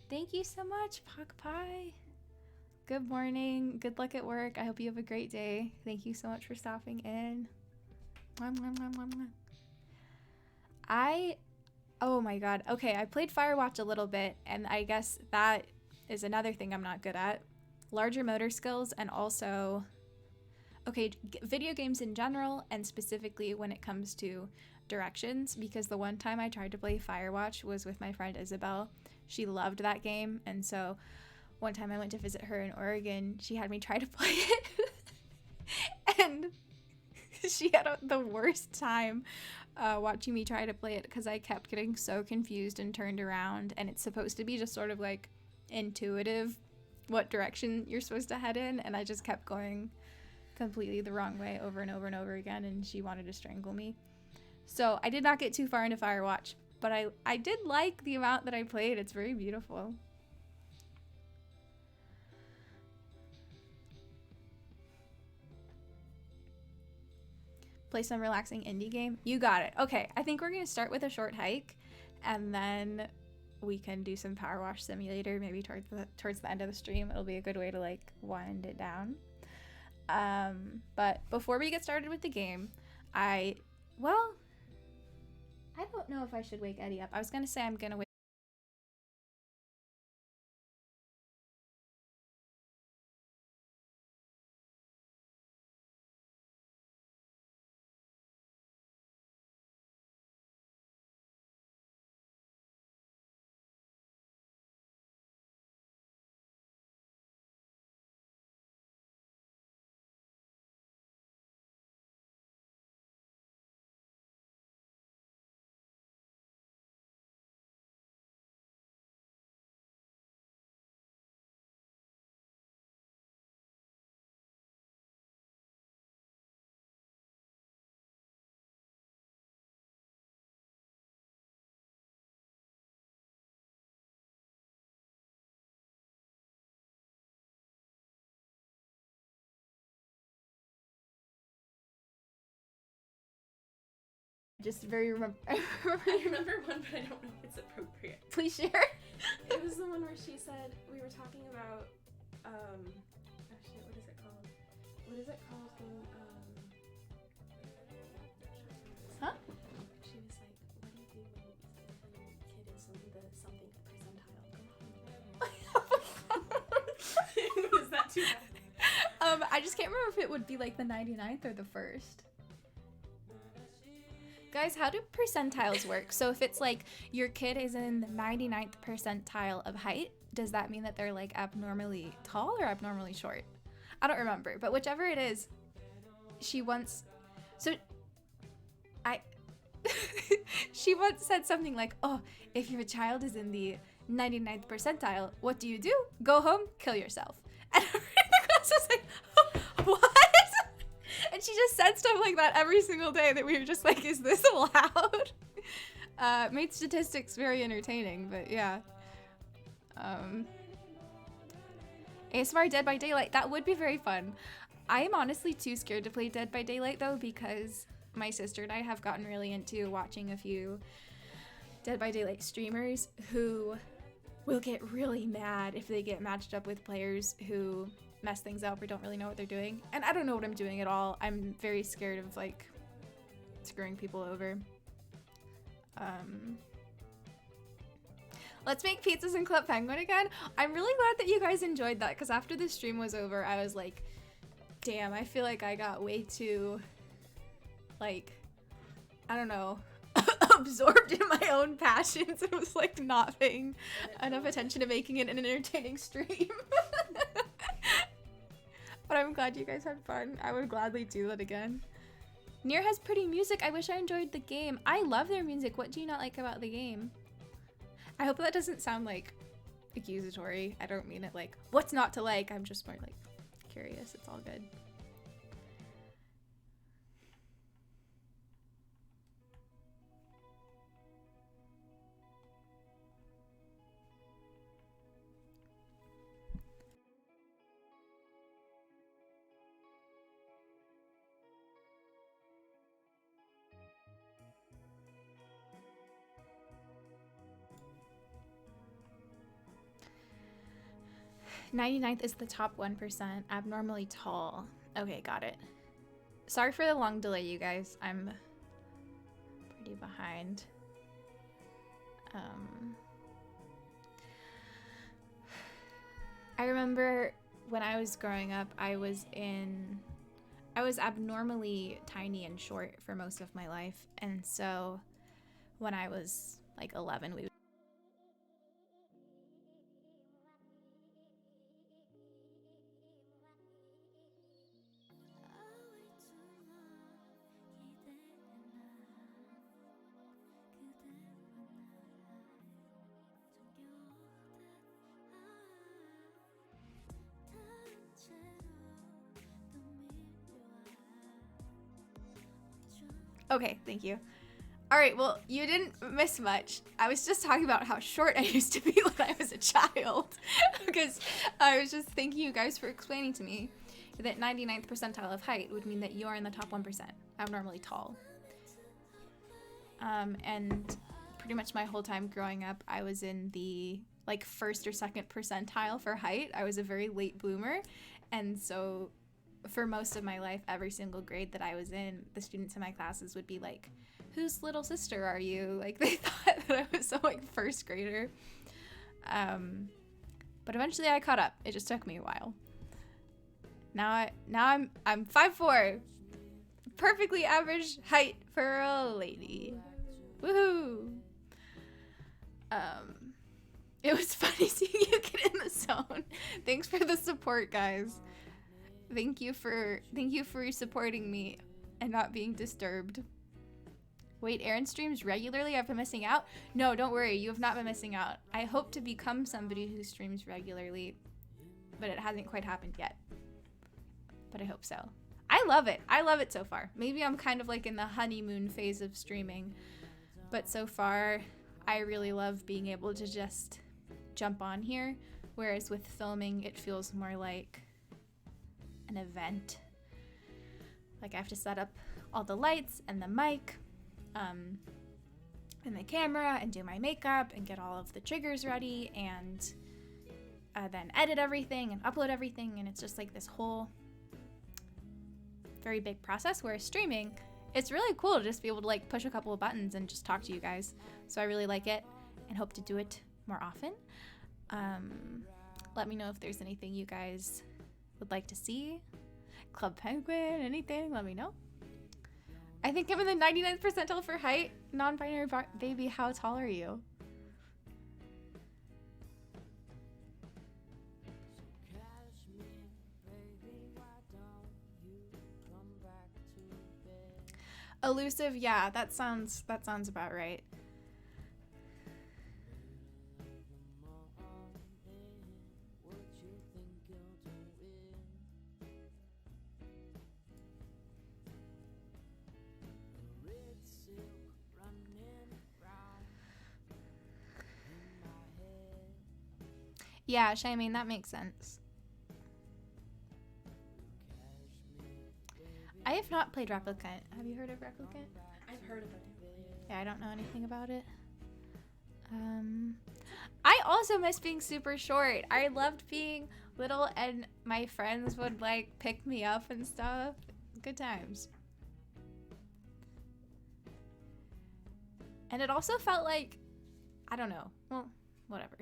Speaker 1: Thank you so much, Pock Pie. Good morning. Good luck at work. I hope you have a great day. Thank you so much for stopping in. Oh my god. Okay, I played Firewatch a little bit, and I guess that is another thing I'm not good at. Larger motor skills, and also, okay, video games in general, and specifically when it comes to directions, because the one time I tried to play Firewatch was with my friend Isabel. She loved that game, and so one time I went to visit her in Oregon, she had me try to play it, and she had the worst time watching me try to play it because I kept getting so confused and turned around, and it's supposed to be just sort of like intuitive what direction you're supposed to head in, and I just kept going completely the wrong way over and over and over again, and she wanted to strangle me. So I did not get too far into Firewatch, but I did like the amount that I played. It's very beautiful. Play some relaxing indie game. You got it. Okay, I think we're gonna start with a short hike, and then we can do some Power Wash Simulator maybe towards the end of the stream. It'll be a good way to like wind it down. But before we get started with the game, I don't know if I should wake Eddie up. I was gonna say I'm gonna wake. Just very
Speaker 2: I remember one, but I don't know if it's appropriate.
Speaker 1: Please share.
Speaker 2: It was the one where she said we were talking about oh shit, what is it called? What is it called when
Speaker 1: Huh?
Speaker 2: She was like, what do you do when your kid is in the something percentile? Was that too bad?
Speaker 1: I just can't remember if it would be like the 99th or the 1st. Guys, how do percentiles work? So if it's like your kid is in the 99th percentile of height, does that mean that they're like abnormally tall or abnormally short? I don't remember, but whichever it is, she once said something like, oh, if your child is in the 99th percentile, what do? Go home, kill yourself. And everyone in the class was like, oh, what? And she just said stuff like that every single day that we were just like, is this allowed? Made statistics very entertaining, but yeah. ASMR Dead by Daylight, that would be very fun. I am honestly too scared to play Dead by Daylight though, because my sister and I have gotten really into watching a few Dead by Daylight streamers who will get really mad if they get matched up with players who mess things up or don't really know what they're doing. And I don't know what I'm doing at all. I'm very scared of like screwing people over. Let's make pizzas and Club Penguin again. I'm really glad that you guys enjoyed that, because after the stream was over, I was like, damn, I feel like I got way too, like, I don't know, absorbed in my own passions and was like not paying enough attention to making it an entertaining stream. But I'm glad you guys had fun. I would gladly do that again. Nier has pretty music. I wish I enjoyed the game. I love their music. What do you not like about the game? I hope that doesn't sound like accusatory. I don't mean it like, what's not to like? I'm just more like curious. It's all good. '99th is the top 1%, abnormally tall. Okay, got it. Sorry for the long delay, you guys. I'm pretty behind. I remember when I was growing up, I was abnormally tiny and short for most of my life. And so when I was like 11, we Okay, thank you. All right, well, you didn't miss much. I was just talking about how short I used to be when I was a child, because I was just thanking you guys for explaining to me that 99th percentile of height would mean that you're in the top 1%, abnormally tall. And pretty much my whole time growing up, I was in the like first or second percentile for height. I was a very late bloomer. And so for most of my life, every single grade that I was in, the students in my classes would be like, whose little sister are you? Like they thought that I was some like first grader. But eventually I caught up. It just took me a while. Now I'm 5'4", perfectly average height for a lady. Woohoo! It was funny seeing you get in the zone. Thanks for the support, guys. Thank you for supporting me and not being disturbed. Wait, Aaron streams regularly? I've been missing out? No, don't worry. You have not been missing out. I hope to become somebody who streams regularly, but it hasn't quite happened yet. But I hope so. I love it. I love it so far. Maybe I'm kind of like in the honeymoon phase of streaming, but so far I really love being able to just jump on here, whereas with filming it feels more like an event. Like I have to set up all the lights and the mic and the camera and do my makeup and get all of the triggers ready and then edit everything and upload everything, and it's just like this whole very big process. Whereas streaming, it's really cool to just be able to like push a couple of buttons and just talk to you guys. So I really like it and hope to do it more often. Let me know if there's anything you guys would like to see. Club Penguin, anything, let me know. I think I'm in the 99th percentile for height. Non-binary baby, how tall are you? Elusive, yeah, that sounds about right. Yeah, Shaimene, that makes sense. I have not played Replicant. Have you heard of Replicant?
Speaker 2: I've heard of it.
Speaker 1: Yeah, I don't know anything about it. I also miss being super short. I loved being little and my friends would like pick me up and stuff. Good times. And it also felt like, I don't know, well, whatever.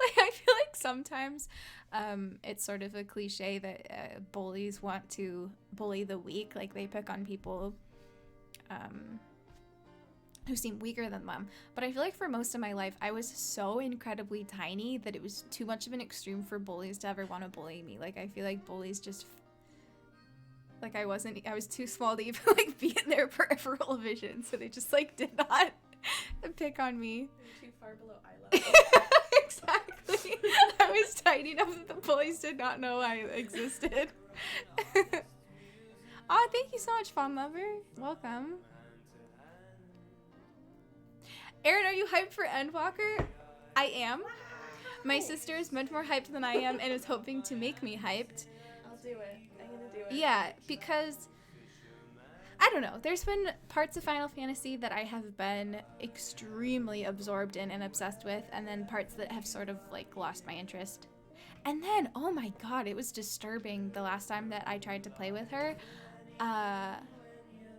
Speaker 1: Like I feel like sometimes it's sort of a cliche that bullies want to bully the weak, like they pick on people who seem weaker than them. But I feel like for most of my life I was so incredibly tiny that it was too much of an extreme for bullies to ever want to bully me. Like I feel like bullies just like I was too small to even like be in their peripheral vision, so they just like did not pick on me.
Speaker 2: You're too far below eye level.
Speaker 1: Exactly. I was tiny enough that the bullies did not know I existed. Oh, thank you so much, Fawn Lover. Welcome. Aaron, are you hyped for Endwalker? I am. My sister is much more hyped than I am and is hoping to make me hyped.
Speaker 2: I'll do it. I'm gonna do it.
Speaker 1: Yeah, because I don't know. There's been parts of Final Fantasy that I have been extremely absorbed in and obsessed with, and then parts that have sort of like lost my interest. And then, oh my god, it was disturbing the last time that I tried to play with her.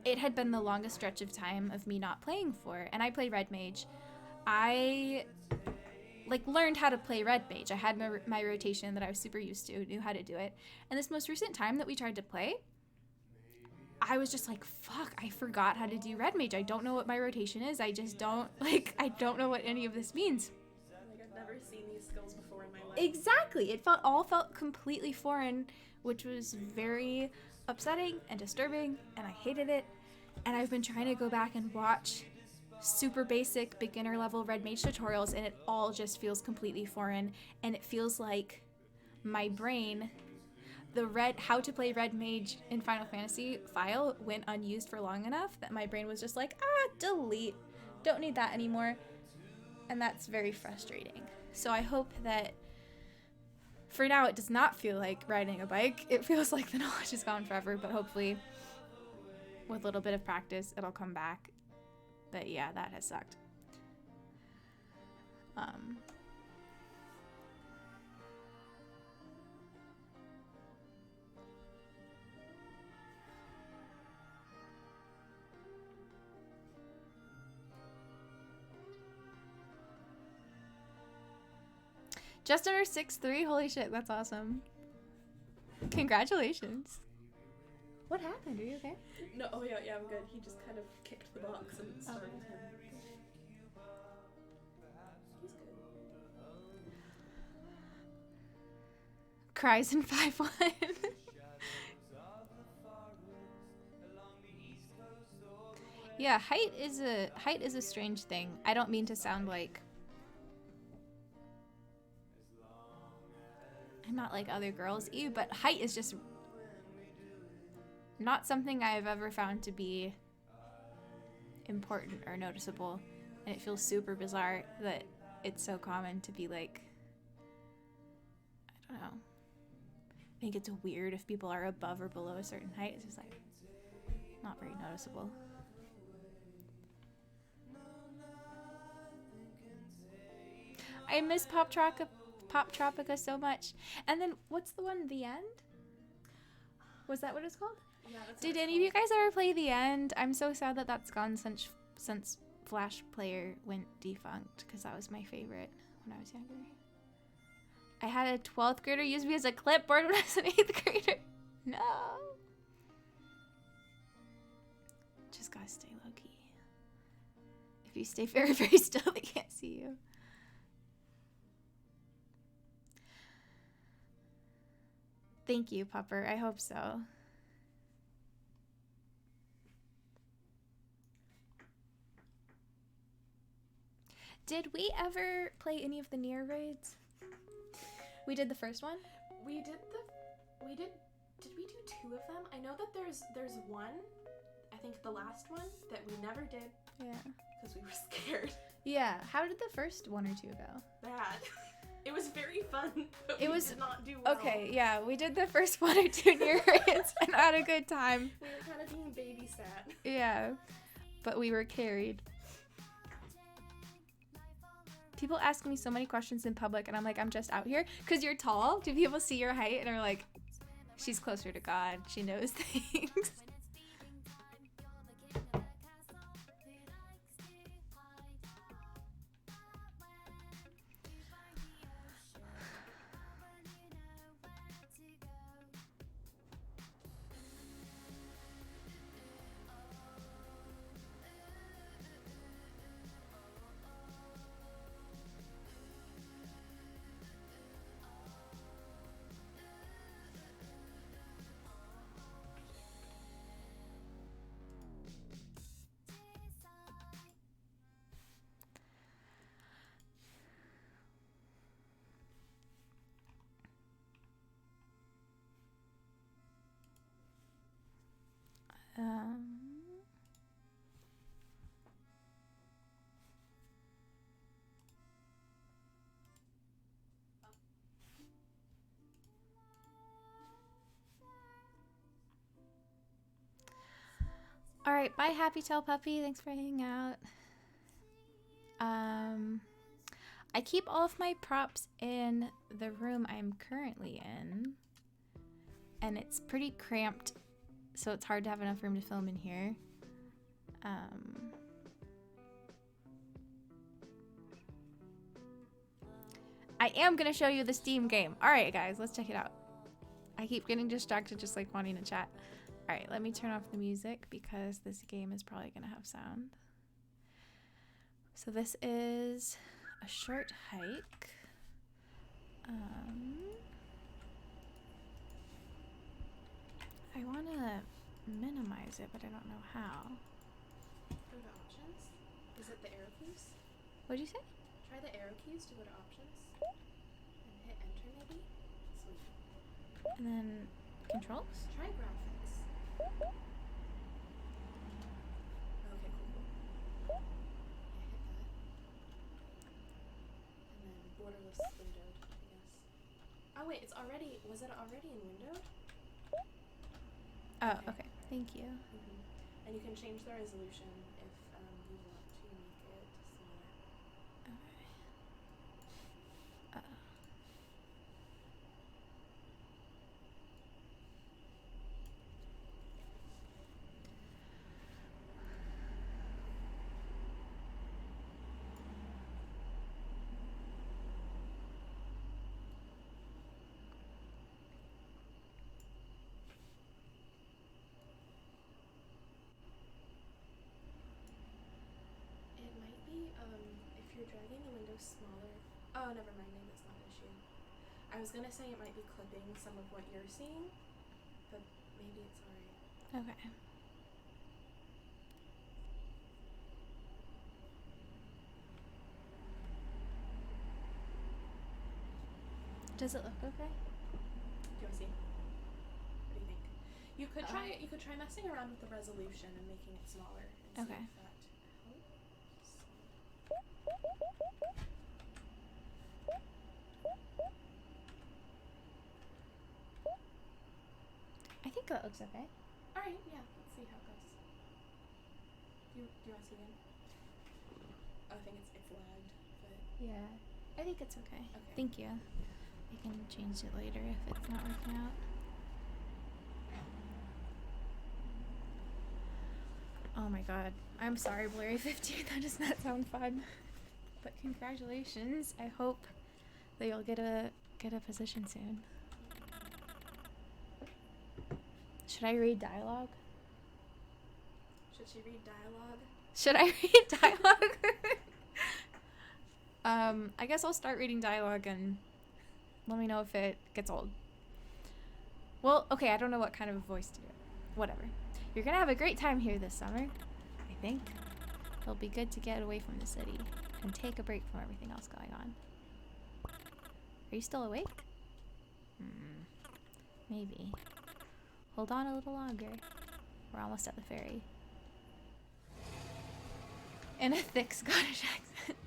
Speaker 1: It had been the longest stretch of time of me not playing for, and I played Red Mage. I like learned how to play Red Mage. I had my rotation that I was super used to, knew how to do it. And this most recent time that we tried to play, I was just like, fuck, I forgot how to do Red Mage. I don't know what my rotation is. I just don't, like, I don't know what any of this means.
Speaker 2: Like, I've never seen these skills before in my life.
Speaker 1: Exactly. It all felt completely foreign, which was very upsetting and disturbing, and I hated it. And I've been trying to go back and watch super basic beginner level Red Mage tutorials, and it all just feels completely foreign, and it feels like my brain, the how to play Red Mage in Final Fantasy file went unused for long enough that my brain was just like, delete, don't need that anymore. And that's very frustrating. So I hope that for now it does not feel like riding a bike. It feels like the knowledge is gone forever, but hopefully with a little bit of practice it'll come back. But yeah, that has sucked. Just under 6'3". Holy shit, that's awesome. Congratulations. What happened? Are you okay?
Speaker 2: No, oh yeah, I'm good. He just kind of kicked the box and started him. He's good.
Speaker 1: Cries in 5'1". Yeah, height is a strange thing. I don't mean to sound like I'm not like other girls, but height is just not something I've ever found to be important or noticeable, and it feels super bizarre that it's so common to be like, I don't know. I think it's weird if people are above or below a certain height. It's just like not very noticeable. I miss Pop Tropica so much. And then what's the one, The End? Was that what it's called?
Speaker 2: Yeah, that's
Speaker 1: Did any of you guys ever play The End? I'm so sad that that's gone since Flash Player went defunct, because that was my favorite when I was younger. I had a 12th grader use me as a clipboard when I was an 8th grader. No. Just gotta stay low key. If you stay very, very still, they can't see you. Thank you, Pupper. I hope so. Did we ever play any of the Nier raids? We did the first one?
Speaker 2: Did we do 2 of them? I know that there's one, I think the last one, that we never did.
Speaker 1: Yeah.
Speaker 2: Because we were scared.
Speaker 1: Yeah. How did the first 1 or 2 go?
Speaker 2: Bad. It was very fun, but
Speaker 1: we
Speaker 2: did not do well.
Speaker 1: Okay, yeah, we did the first 1 or 2 Nier raids and had a good time.
Speaker 2: We were kind of being babysat.
Speaker 1: Yeah, but we were carried. People ask me so many questions in public, and I'm like, I'm just out here. Because you're tall. Do people see your height and are like, she's closer to God. She knows things. All right, bye, Happy Tail Puppy. Thanks for hanging out. I keep all of my props in the room I'm currently in, and it's pretty cramped, so it's hard to have enough room to film in here. I am gonna show you the Steam game. All right, guys, let's check it out. I keep getting distracted just like wanting to chat. All right, let me turn off the music because this game is probably gonna have sound. So this is a short hike. I wanna minimize it, but I don't know how.
Speaker 2: Go to options. Is it the arrow keys?
Speaker 1: What'd you say?
Speaker 2: Try the arrow keys to go to options. And hit enter maybe? Sweet.
Speaker 1: And then controls?
Speaker 2: Try graphics. Okay, cool. Yeah, hit that. And then borderless windowed, I guess. Oh wait, it's already, was it already in windowed?
Speaker 1: Oh, okay. Thank you.
Speaker 2: Mm-hmm. And you can change the resolution if you want to make it smaller.
Speaker 1: Okay.
Speaker 2: Oh, never mind. Maybe it's not an issue. I was gonna say it might be clipping some of what you're seeing, but maybe it's alright.
Speaker 1: Okay. Does it look okay?
Speaker 2: Do you want to see? What do you think? You could try. You could try messing around with the resolution and making it smaller. And
Speaker 1: Okay.
Speaker 2: See if that helps.
Speaker 1: I think that looks okay.
Speaker 2: All right. Yeah. Let's see how it goes. Do you want to see again? Oh, I think it's lagged, but
Speaker 1: Yeah. I think it's okay.
Speaker 2: Okay.
Speaker 1: Thank you. I can change it later if it's not working out. Oh my god. I'm sorry, Blurry 15. That does not sound fun. But congratulations. I hope that you'll get a position soon. Should I read dialogue?
Speaker 2: should she read dialogue?
Speaker 1: Should I read dialogue? I guess I'll start reading dialogue and let me know if it gets old. Well, okay, I don't know what kind of voice to do. Whatever. You're gonna have a great time here this summer, I think. It'll be good to get away from the city and take a break from everything else going on. Are you still awake? Maybe. Hold on a little longer. We're almost at the ferry. In a thick Scottish accent.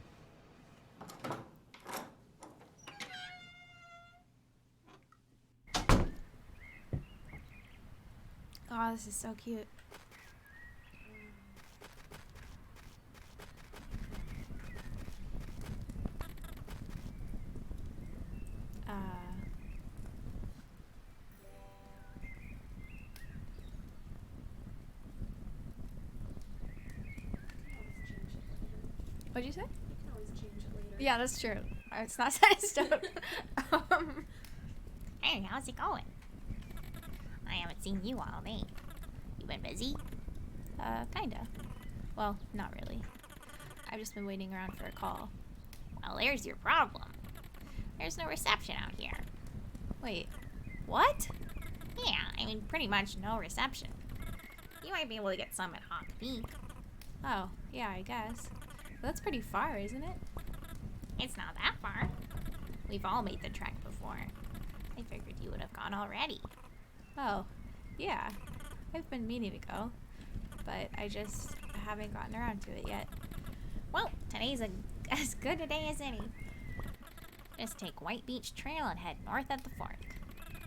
Speaker 1: Oh, this is so cute. What'd you say?
Speaker 2: You can always change it later.
Speaker 1: Yeah, that's true. It's not set in stone.
Speaker 3: Hey, how's it going? I haven't seen you all day. You been busy?
Speaker 1: Kinda. Well, not really. I've just been waiting around for a call.
Speaker 3: Well, there's your problem. There's no reception out here.
Speaker 1: Wait, what?
Speaker 3: Yeah, I mean, pretty much no reception. You might be able to get some at Hawk Peak.
Speaker 1: Oh, yeah, I guess. But that's pretty far, isn't it?
Speaker 3: It's not that far. We've all made the trek before. I figured you would have gone already.
Speaker 1: Oh, yeah. I've been meaning to go, but I just haven't gotten around to it yet.
Speaker 3: Well, today's as good a day as any. Just take White Beach Trail and head north at the fork.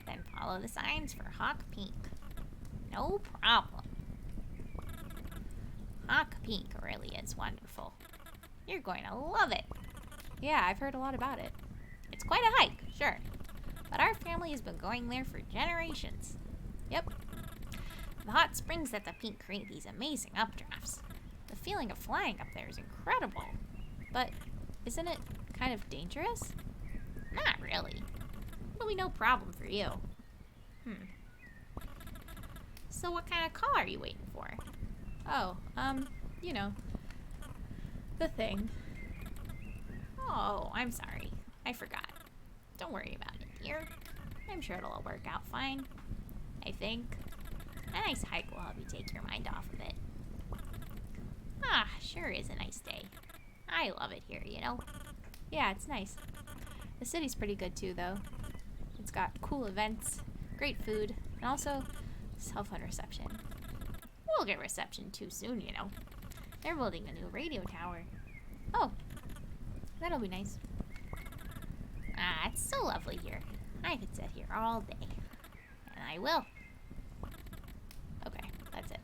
Speaker 3: Then follow the signs for Hawk Peak. No problem. Hawk Peak really is wonderful. You're going to love it.
Speaker 1: Yeah, I've heard a lot about it.
Speaker 3: It's quite a hike, sure. But our family has been going there for generations.
Speaker 1: Yep.
Speaker 3: The hot springs at the peak create these amazing updrafts. The feeling of flying up there is incredible.
Speaker 1: But isn't it kind of dangerous?
Speaker 3: Not really. It'll be no problem for you. So what kind of call are you waiting for?
Speaker 1: Oh, you know, the thing.
Speaker 3: Oh, I'm sorry. I forgot. Don't worry about it, dear. I'm sure it'll all work out fine. I think. A nice hike will help you take your mind off of it. Ah, sure is a nice day. I love it here, you know.
Speaker 1: Yeah, it's nice. The city's pretty good too, though. It's got cool events, great food, and also cell phone reception.
Speaker 3: We'll get reception too soon, you know. They're building a new radio tower.
Speaker 1: Oh, that'll be nice.
Speaker 3: Ah, it's so lovely here. I could sit here all day. And I will.
Speaker 1: Okay, that's it.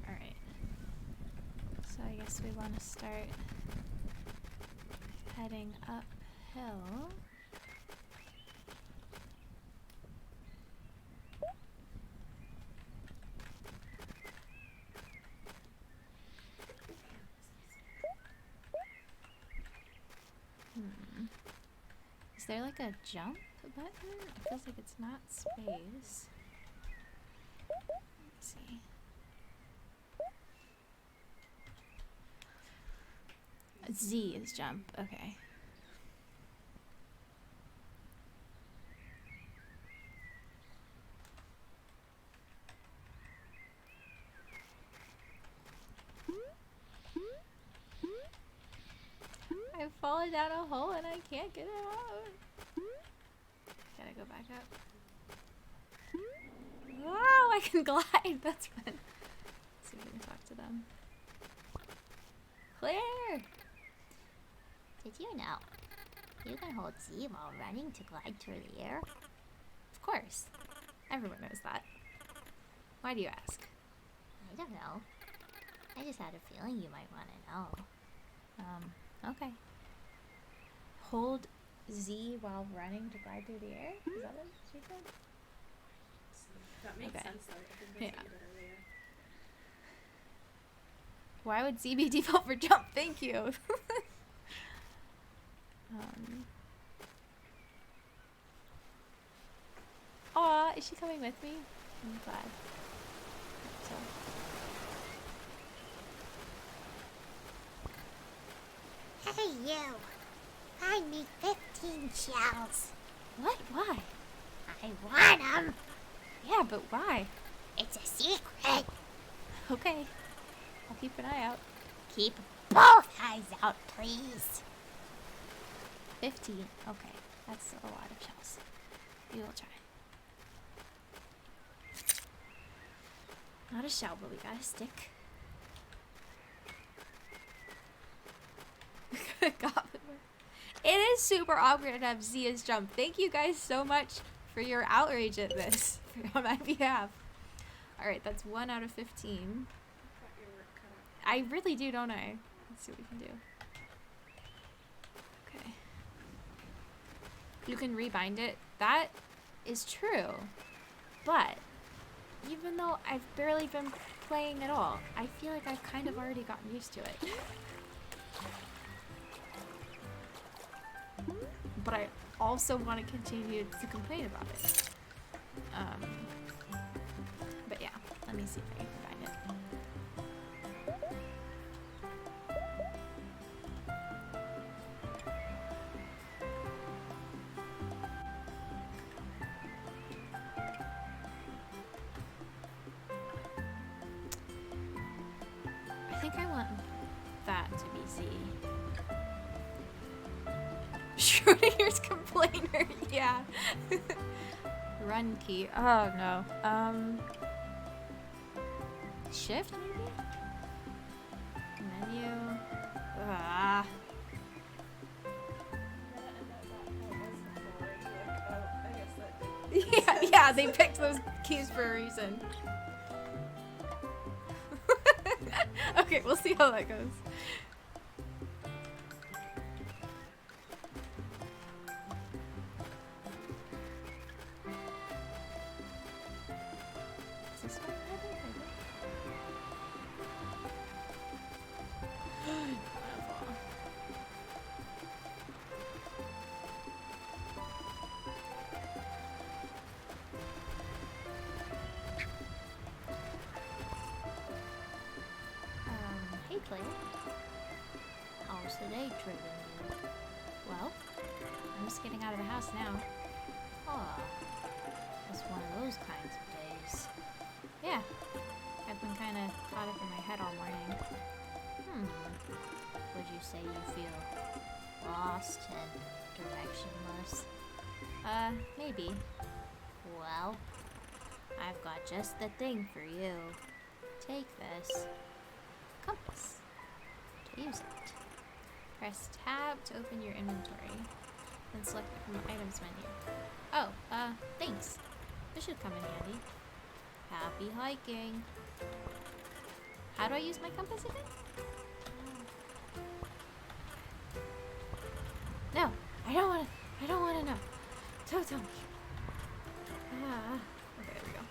Speaker 1: Alright. So I guess we want to start heading uphill.
Speaker 3: there like a jump button? It feels like it's not space. Let's see. Z is jump. Okay. I've fallen down a hole and I can't get it out. Gotta go back up. Wow, I can glide. That's fun. Let's see if we can talk to them. Claire!
Speaker 4: Did you know you can hold Z while running to glide through the air?
Speaker 3: Of course. Everyone knows that. Why do you ask?
Speaker 4: I don't know. I just had a feeling you might want to know.
Speaker 3: Okay. Hold Z while running to glide through the air? Is that what she said?
Speaker 2: That makes
Speaker 3: Okay.
Speaker 2: sense though. I think
Speaker 3: Yeah.
Speaker 2: I said it earlier.
Speaker 3: Why would Z be default for jump? Thank you. Aw, is she coming with me? I'm glad. So.
Speaker 4: Hey you! I need 15 shells.
Speaker 3: What? Why?
Speaker 4: I want 'em.
Speaker 3: Yeah, but why?
Speaker 4: It's a secret.
Speaker 3: Okay. I'll keep an eye out.
Speaker 4: Keep both eyes out, please.
Speaker 3: 15. Okay. That's a lot of shells. We will try. Not a shell, but we got a stick. Goblin work. It is super awkward to have Zia's jump. Thank you guys so much for your outrage at this on my behalf. Alright, that's 1 out of 15.
Speaker 2: Got your work cut out.
Speaker 3: I really do, don't I? Let's see what we can do. Okay. You can rebind it. That is true. But even though I've barely been playing at all, I feel like I've kind of already gotten used to it. But I also want to continue to complain about it. But yeah, let me see if I can find it. I think I want that to be Z. Schrodinger's complainer, yeah. Run key. Oh no. Shift maybe? Menu. Ah. Yeah, they picked those keys for a reason. Okay, we'll see how that goes. Is this one heading?
Speaker 4: Hey Claire. How's the day treating you?
Speaker 3: Well, I'm just getting out of the house now.
Speaker 4: Ah, it's one of those kinds of days.
Speaker 3: Yeah, I've been kind of caught up in my head all morning.
Speaker 4: Would you say you feel lost and directionless?
Speaker 3: Maybe.
Speaker 4: Well, I've got just the thing for you. Take this.
Speaker 3: Compass. To use it. Press tab to open your inventory. Then select it from the items menu. Oh, thanks. This should come in handy. Happy hiking. How do I use my compass again? No, I don't wanna know. Don't tell me. Okay, there we go.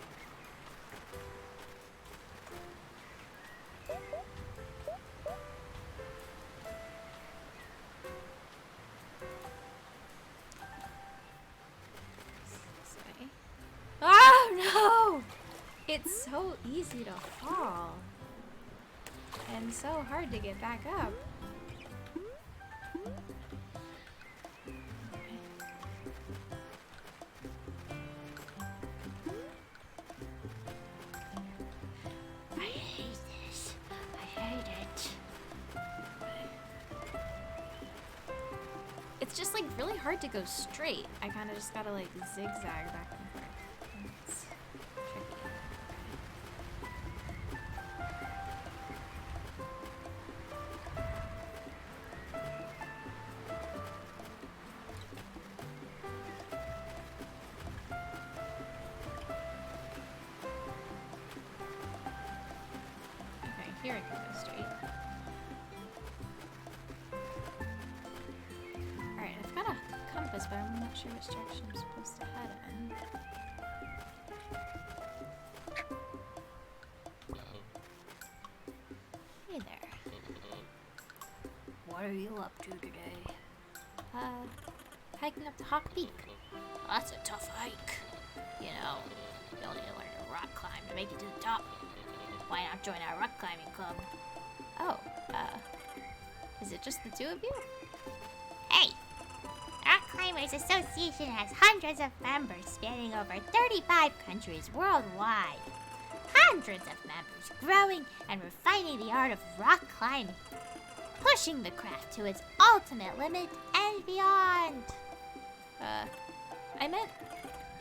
Speaker 1: It's so easy to fall. And so hard to get back up.
Speaker 4: I hate this. I hate it.
Speaker 1: It's just like really hard to go straight. I kind of just gotta like zigzag back and forth. It's tricky. Okay, here I can go straight. Alright, I've got a compass, but I'm not sure which direction I'm supposed to head in.
Speaker 4: Hey there. What are you up to today?
Speaker 1: Hiking up to Hawk Peak.
Speaker 4: That's a tough hike. You know, you'll need to learn to rock climb to make it to the top. Why not join our rock climbing club?
Speaker 1: Oh, is it just the two of you?
Speaker 3: Hey! Rock Climbers Association has hundreds of members spanning over 35 countries worldwide. Hundreds of members growing and refining the art of rock climbing, pushing the craft to its ultimate limit and beyond.
Speaker 1: I meant,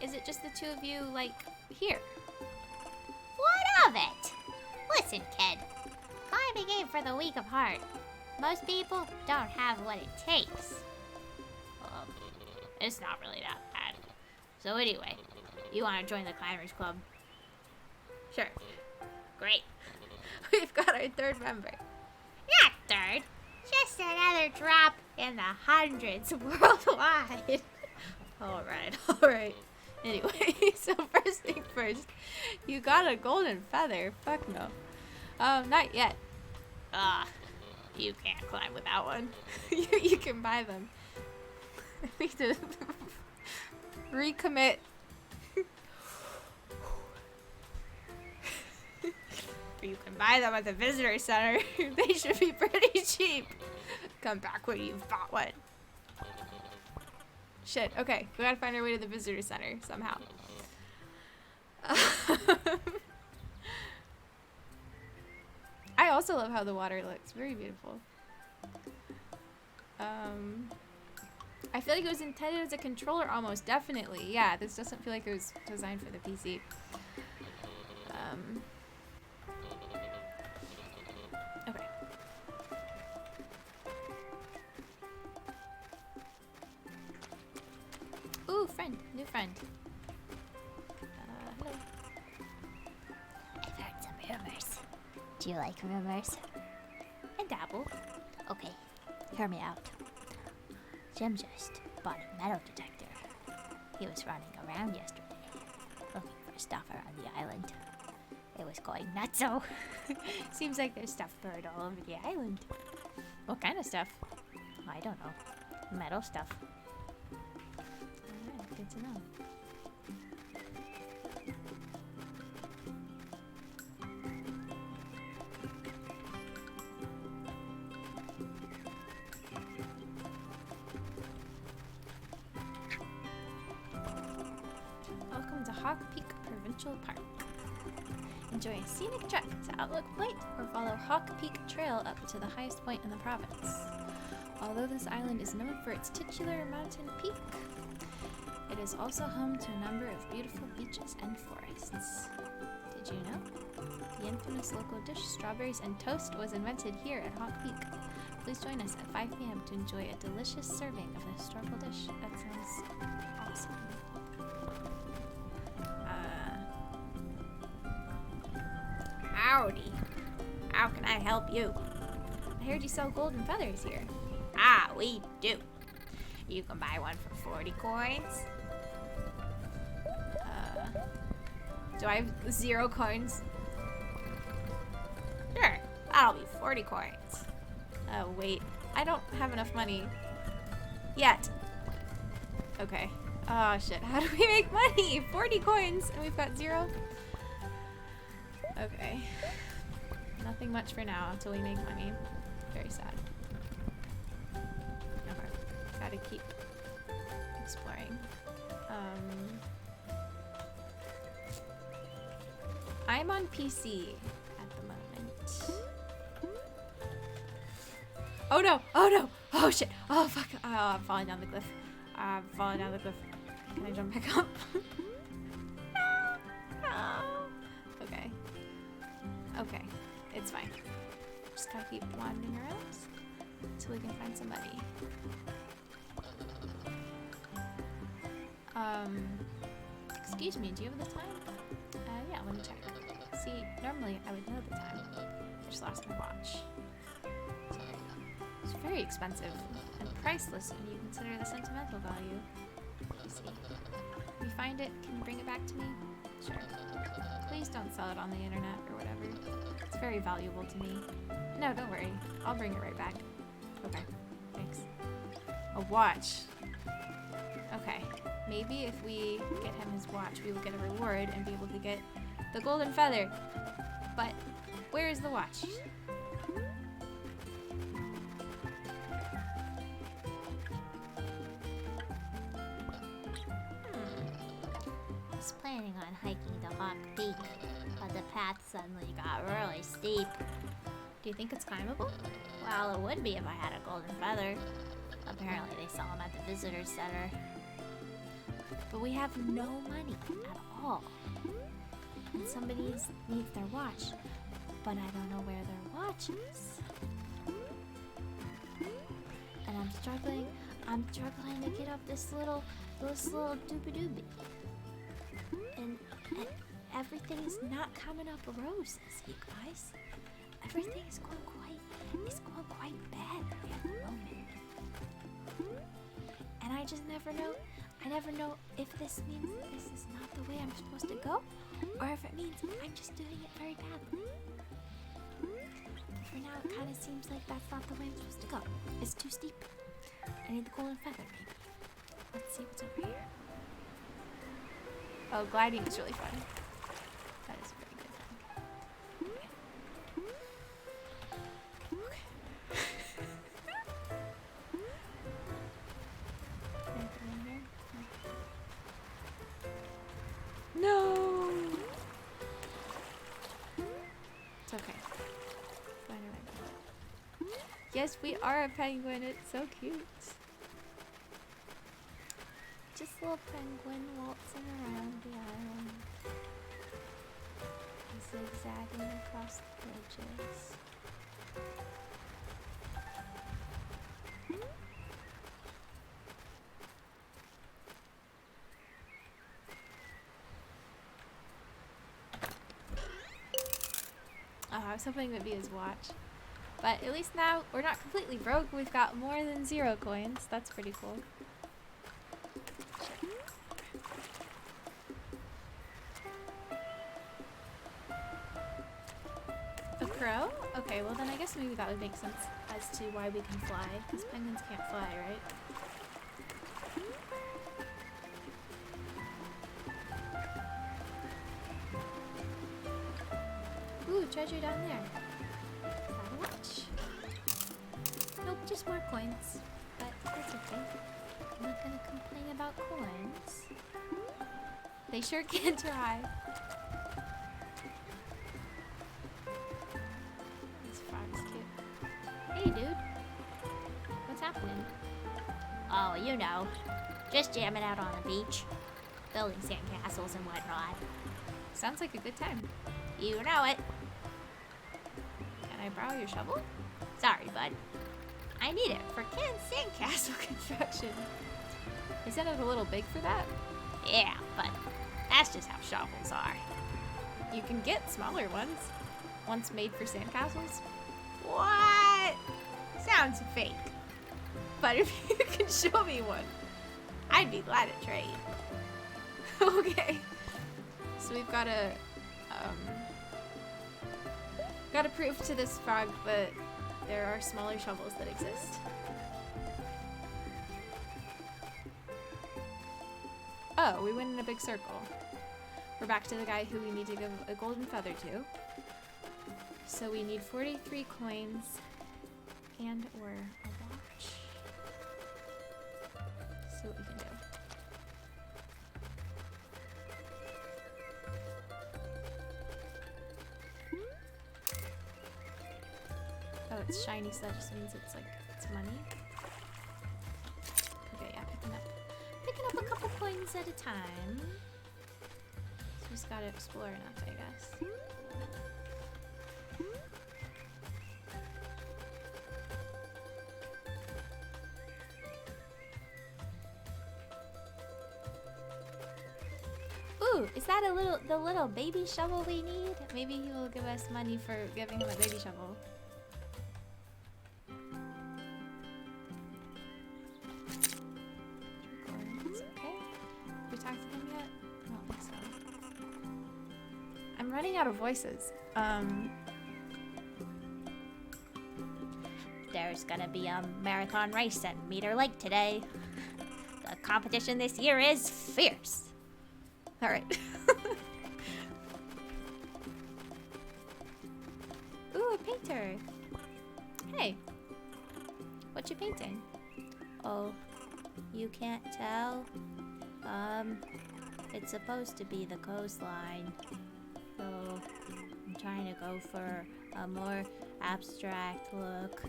Speaker 1: is it just the two of you, like, here?
Speaker 3: What of it? Listen, kid. Climbing ain't for the weak of heart. Most people don't have what it takes.
Speaker 4: It's not really that bad. So anyway, you want to join the Climbers Club?
Speaker 1: Sure.
Speaker 4: Great.
Speaker 1: We've got our third member.
Speaker 3: Not third. Just another drop in the hundreds worldwide.
Speaker 1: Alright. Anyway, so first thing first, you got a golden feather. Fuck no. Not yet.
Speaker 4: You can't climb without one.
Speaker 1: you can buy them. I need to recommit. You can buy them at the visitor center. They should be pretty cheap. Come back when you've bought one. Shit, okay. We gotta find our way to the visitor center somehow. I also love how the water looks. Very beautiful. I feel like it was intended as a controller almost, definitely. Yeah, this doesn't feel like it was designed for the PC. Okay. Ooh, friend. New friend. Hello.
Speaker 3: I've heard some rumors. Do you like rumors?
Speaker 1: I dabble.
Speaker 3: Okay, hear me out. Jim just bought a metal detector. He was running around yesterday, looking for stuff around the island. It was going nutso.
Speaker 1: Seems like there's stuff buried all over the island. What kind of stuff?
Speaker 3: I don't know. Metal stuff.
Speaker 1: Alright, good to know. Welcome to Hawk Peak Provincial Park. Enjoy a scenic trek to Outlook Point or follow Hawk Peak Trail up to the highest point in the province. Although this island is known for its titular mountain peak, it is also home to a number of beautiful beaches and forests. Did you know? The infamous local dish, strawberries and toast, was invented here at Hawk Peak. Please join us at 5 p.m. to enjoy a delicious serving of the historical dish. That sounds awesome. Howdy. How can I help you? I heard you sell golden feathers here.
Speaker 3: Ah, we do. You can buy one for 40 coins.
Speaker 1: Do I have 0 coins?
Speaker 3: Sure, that'll be 40 coins.
Speaker 1: Oh, wait. I don't have enough money. Yet. Okay. Oh, shit. How do we make money? 40 coins and we've got 0? Okay. Nothing much for now until we make money. Very sad. Okay. Gotta keep exploring. I'm on PC at the moment. Oh no! Oh no! Oh shit! Oh fuck! Oh, I'm falling down the cliff. I'm falling down the cliff. Can I jump back up? No! No! Okay. Okay. It's fine. Just gotta keep wandering around until we can find some money. Excuse me, do you have the time? Yeah, let me check. See, normally I would know the time. I just lost my watch. Sorry. It's very expensive and priceless when you consider the sentimental value. You see. If you find it, can you bring it back to me? Sure. Please don't sell it on the internet or whatever. It's very valuable to me. No, don't worry. I'll bring it right back. Okay. Thanks. A watch. Okay. Maybe if we get him his watch, we will get a reward and be able to get the golden feather. But where is the watch?
Speaker 4: I was planning on hiking to Hawk Peak, but the path suddenly got really steep.
Speaker 1: Do you think it's climbable?
Speaker 4: Well, it would be if I had a golden feather. Apparently they sell them at the visitor center.
Speaker 1: But we have no money at all. And somebody needs their watch. But I don't know where their watch is. And I'm struggling to get up this little doobie. And everything is not coming up roses, you guys. Everything is going quite bad at the moment. And I just never know. I never know if this means this is not the way I'm supposed to go, or if it means I'm just doing it very badly. For now, it kind of seems like that's not the way I'm supposed to go. It's too steep. I need the golden feather, maybe. Let's see what's over here. Oh, gliding is really fun. That is a very good thing. Okay. Anything in here? No! It's okay. Find a rainbow. Yes, we are a penguin. It's so cute. Just a little penguin waltzing around the island. Zigzagging across the bridges. Oh, I was hoping it would be his watch. But at least now we're not completely broke. We've got more than 0 coins. That's pretty cool. A crow? Okay, well then I guess maybe that would make sense as to why we can fly. Because penguins can't fly, right? Ooh, treasure down there. Is that a watch? Nope, just more coins. But that's okay. I'm not gonna complain about coins. They sure can try. This frog's cute. Hey, dude. What's happening?
Speaker 4: Oh, you know, just jamming out on the beach, building sandcastles and whatnot.
Speaker 1: Sounds like a good time.
Speaker 4: You know it.
Speaker 1: Can I borrow your shovel?
Speaker 4: Sorry, bud.
Speaker 1: I need it for canned sandcastle construction. Isn't it a little big for that?
Speaker 4: Yeah, but that's just how shovels are.
Speaker 1: You can get smaller ones. Once made for sandcastles.
Speaker 4: What?
Speaker 1: Sounds fake. But if you can show me one, I'd be glad to trade. Okay. So we've got to prove to this frog that there are smaller shovels that exist. Oh, we went in a big circle. We're back to the guy who we need to give a golden feather to. So we need 43 coins and or a watch. See what we can do. Oh, it's shiny, so that just means it's like, it's money. Okay, yeah, picking up a couple coins at a time. So we just gotta explore enough, I guess. Ooh, is that the little baby shovel we need? Maybe he will give us money for giving him a baby shovel. Okay. Have we talked to him yet? I don't think so. I'm running out of voices.
Speaker 3: There's gonna be a marathon race at Meter Lake today. The competition this year is fierce.
Speaker 1: All right. Ooh, a painter. Hey, what you painting?
Speaker 3: Oh, you can't tell? It's supposed to be the coastline. So, I'm trying to go for a more abstract look.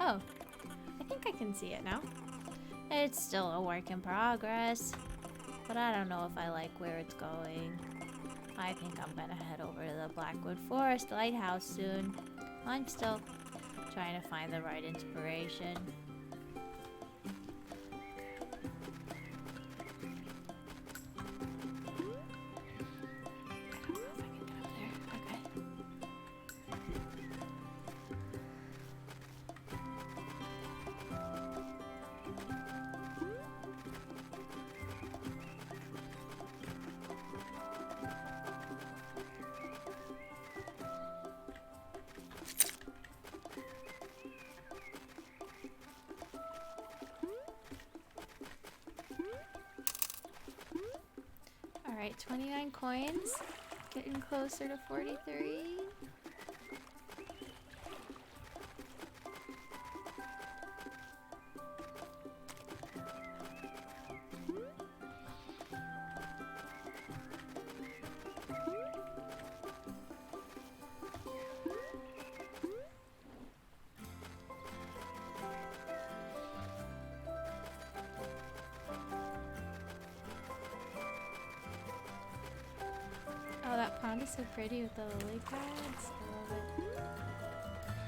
Speaker 1: Oh, I think I can see it now.
Speaker 3: It's still a work in progress, but I don't know if I like where it's going. I think I'm gonna head over to the Blackwood Forest Lighthouse soon. I'm still trying to find the right inspiration.
Speaker 1: Alright, 29 coins. Getting closer to 43. Oh, that pond is so pretty with the lily pads. I love it.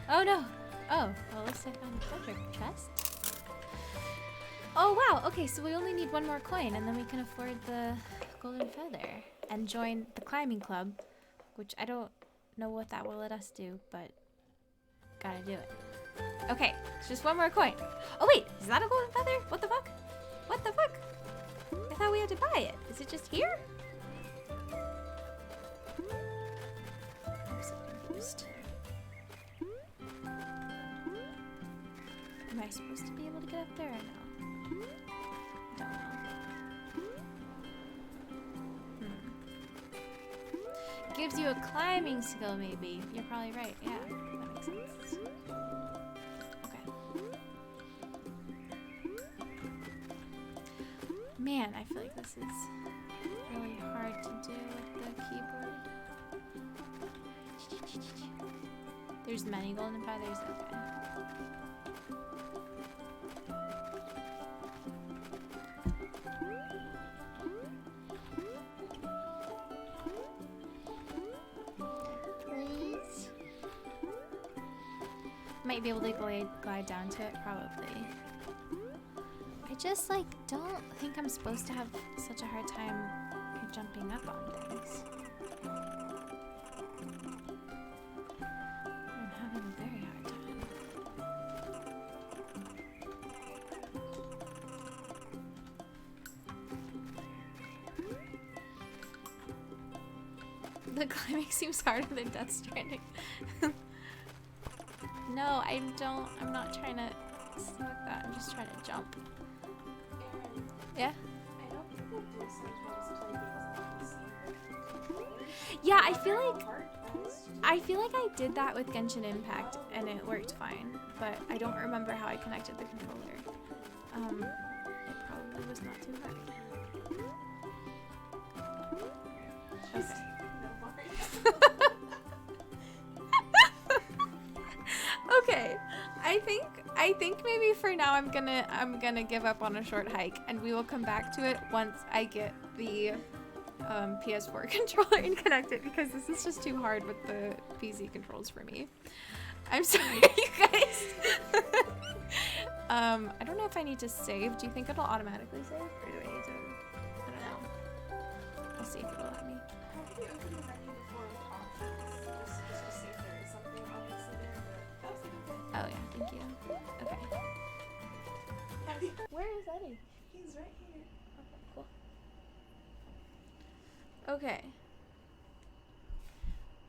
Speaker 1: Oh no! Oh, well, at least I found a treasure chest. Oh wow! Okay, so we only need one more coin and then we can afford the golden feather and join the climbing club, which I don't know what that will let us do, but gotta do it. Okay, it's just one more coin. Oh wait, is that a golden feather? What the fuck? What the fuck? I thought we had to buy it. Is it just here? I'm so confused. Am I supposed to be able to get up there or no? I don't know. Gives you a climbing skill, maybe. You're probably right. Yeah, that makes sense. Okay. Man, I feel like this is really hard to do with the keyboard. There's many golden feathers. Okay.
Speaker 3: Please?
Speaker 1: Might be able to glide down to it, probably. I just like don't think I'm supposed to have such a hard time jumping up on things. I'm having a very hard time. The climbing seems harder than Death Stranding. No, I'm not trying to select that. I'm just trying to jump.
Speaker 2: Aaron,
Speaker 1: Yeah?
Speaker 2: I don't think that this sounds just totally because I can see the
Speaker 1: Yeah, I feel like I did that with Genshin Impact and it worked fine, but I don't remember how I connected the controller. It probably was not too hard. Okay. Okay. I think maybe for now I'm gonna give up on a short hike and we will come back to it once I get the PS4 controller and connect it, because this is just too hard with the PC controls for me. I'm sorry, you guys. I don't know if I need to save. Do you think it'll automatically save, or do I need to? I don't know. I'll see if it'll let me. Oh yeah, thank you. Okay. Where is Eddie?
Speaker 2: He's right here.
Speaker 1: Okay, cool. Okay.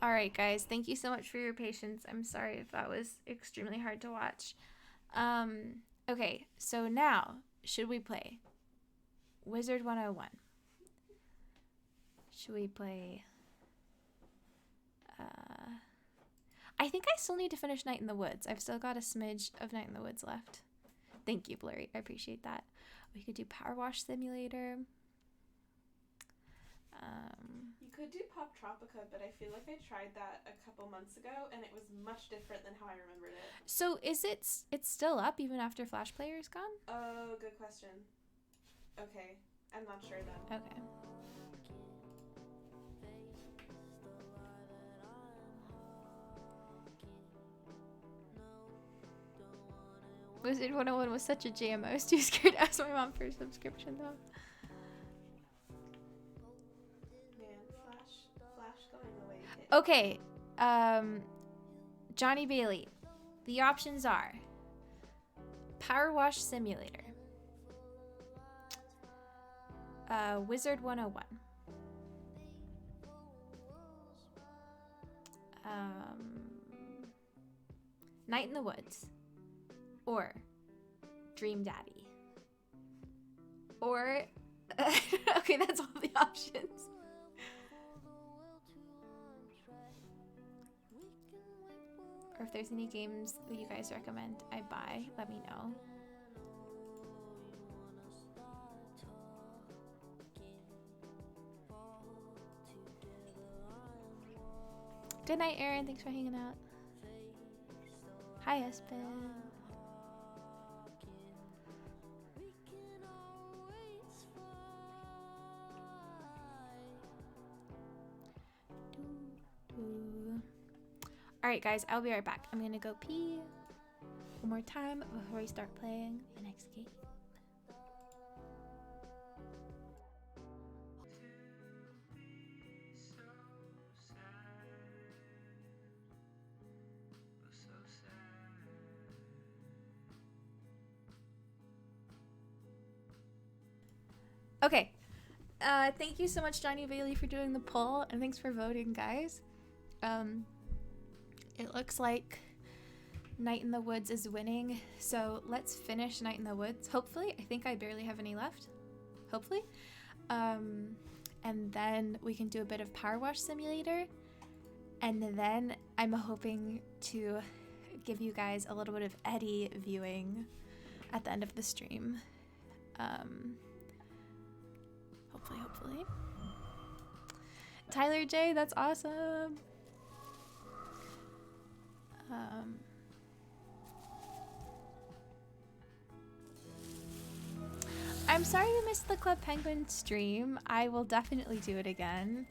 Speaker 1: All right, guys. Thank you so much for your patience. I'm sorry if that was extremely hard to watch. Okay, so now, should we play Wizard 101? Should we play... I think I still need to finish Night in the Woods. I've still got a smidge of Night in the Woods left. Thank you, Blurry. I appreciate that. We could do Power Wash Simulator.
Speaker 2: You could do Pop Tropica, but I feel like I tried that a couple months ago and it was much different than how I remembered it.
Speaker 1: So is it's still up even after Flash Player is gone?
Speaker 2: Oh, good question. Okay, I'm not sure then.
Speaker 1: Okay. Wizard 101 was such a jam. I was too scared to ask my mom for a subscription though.
Speaker 2: Man, Flash going away.
Speaker 1: Okay, Johnny Bailey. The options are Power Wash Simulator, Wizard 101, Night in the Woods, or Dream Daddy. Or, okay, that's all the options. Or if there's any games that you guys recommend I buy, let me know. Good night, Aaron. Thanks for hanging out. Hi, Espen. Alright guys, I'll be right back. I'm gonna go pee one more time before we start playing the next game. Okay, thank you so much, Johnny Bailey, for doing the poll, and thanks for voting, guys. It looks like Night in the Woods is winning, so let's finish Night in the Woods. Hopefully, I think I barely have any left. Hopefully. And then we can do a bit of Power Wash Simulator, and then I'm hoping to give you guys a little bit of Eddie viewing at the end of the stream. Hopefully. Tyler J, that's awesome. I'm sorry you missed the Club Penguin stream. I will definitely do it again.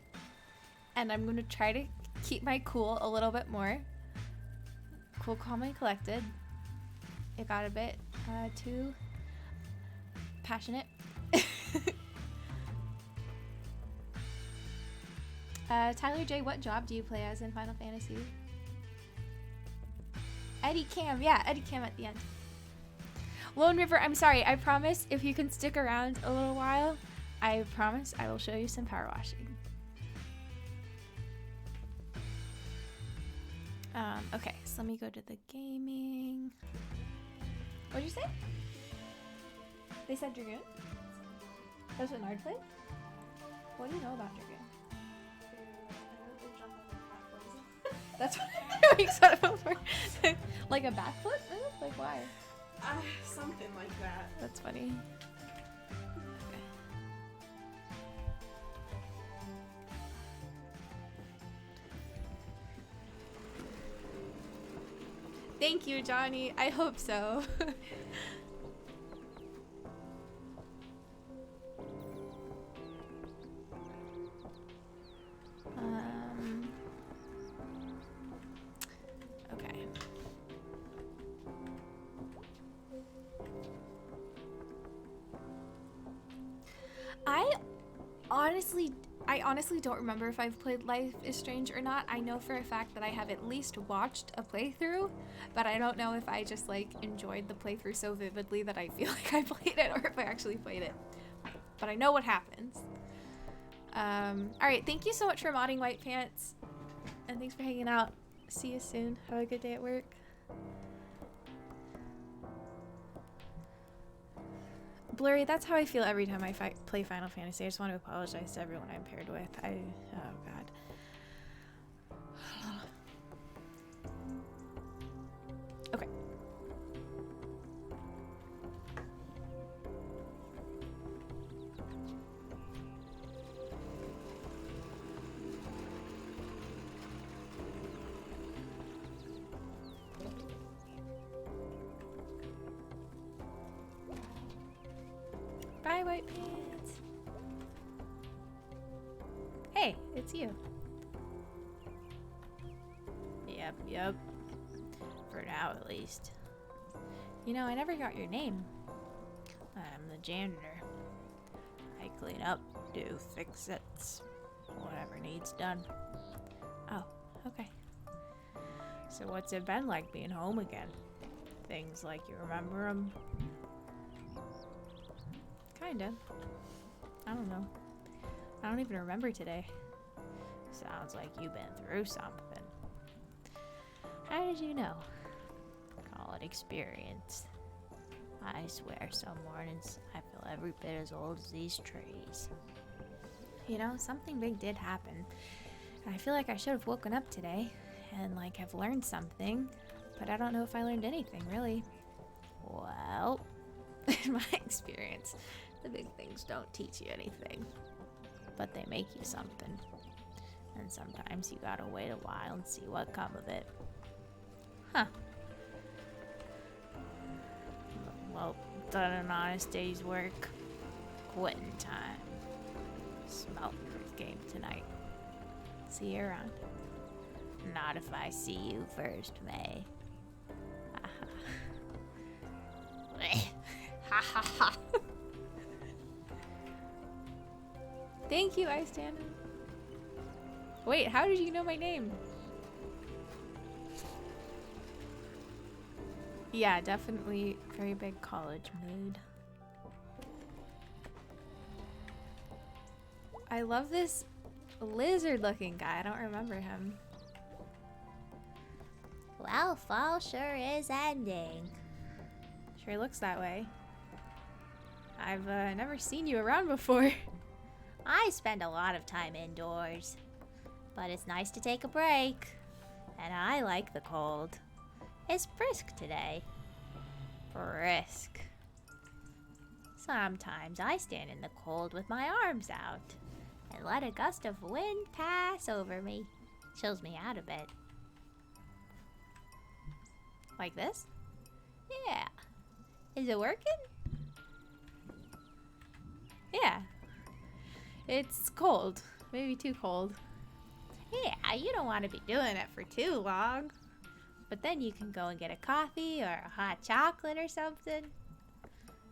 Speaker 1: And I'm going to try to keep my cool a little bit more. Cool, calm, and collected. It got a bit too passionate. Tyler J, what job do you play as in Final Fantasy? Eddie Cam, yeah, Eddie Cam at the end. Lone River, I'm sorry, I promise if you can stick around a little while, I promise I will show you some power washing. Okay, so let me go to the gaming. What'd you say? They said Dragoon? That's what Nard played? What do you know about Dragoon? That's what I'm doing sort of for. Like a backflip move? Like why?
Speaker 2: Something like that.
Speaker 1: That's funny. Thank you, Johnny. I hope so. Okay. I honestly don't remember if I've played Life is Strange or not. I know for a fact that I have at least watched a playthrough, but I don't know if I just like enjoyed the playthrough so vividly that I feel like I played it or if I actually played it. But I know what happens. Alright, thank you so much for modding White Pants. And thanks for hanging out. See you soon. Have a good day at work. Blurry, that's how I feel every time I play Final Fantasy. I just want to apologize to everyone I'm paired with. Oh god. Okay. Bye, White Pants. Hey, it's you. Yep. For now, at least. You know, I never got your name. I'm the janitor. I clean up, do fix-its, whatever needs done. Oh, okay. So what's it been like being home again? Things like you remember them? Kinda. I don't know. I don't even remember today. Sounds like you've been through something. How did you know? Call it experience. I swear some mornings I feel every bit as old as these trees. You know, something big did happen. And I feel like I should have woken up today and like have learned something, but I don't know if I learned anything really. Well, in my experience, the big things don't teach you anything, but they make you something. And sometimes you gotta wait a while and see what come of it. Huh. Well, done an honest day's work. Quitting time. Smelter's game tonight. See you around. Not if I see you first, May. Ha ha ha. Thank you, Ice Dana. Wait, how did you know my name? Yeah, definitely very big college mood. I love this lizard looking guy. I don't remember him.
Speaker 3: Well, fall sure is ending.
Speaker 1: Sure looks that way. I've never seen you around before.
Speaker 3: I spend a lot of time indoors, but it's nice to take a break. And I like the cold. It's brisk today. Brisk. Sometimes I stand in the cold with my arms out and let a gust of wind pass over me. Chills me out a bit.
Speaker 1: Like this?
Speaker 3: Yeah. Is it working?
Speaker 1: Yeah. It's cold. Maybe too cold.
Speaker 3: Yeah, you don't want to be doing it for too long. But then you can go and get a coffee or a hot chocolate or something.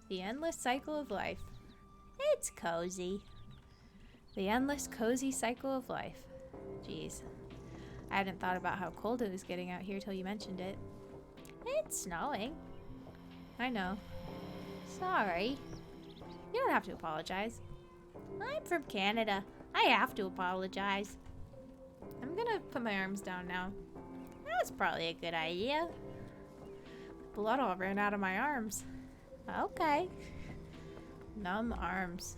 Speaker 1: The endless cycle of life.
Speaker 3: It's cozy.
Speaker 1: The endless cozy cycle of life. Jeez. I hadn't thought about how cold it was getting out here till you mentioned it.
Speaker 3: It's snowing.
Speaker 1: I know.
Speaker 3: Sorry.
Speaker 1: You don't have to apologize.
Speaker 3: I'm from Canada. I have to apologize.
Speaker 1: I'm gonna put my arms down now.
Speaker 3: That's probably a good idea.
Speaker 1: Blood all ran out of my arms.
Speaker 3: Okay.
Speaker 1: Numb arms.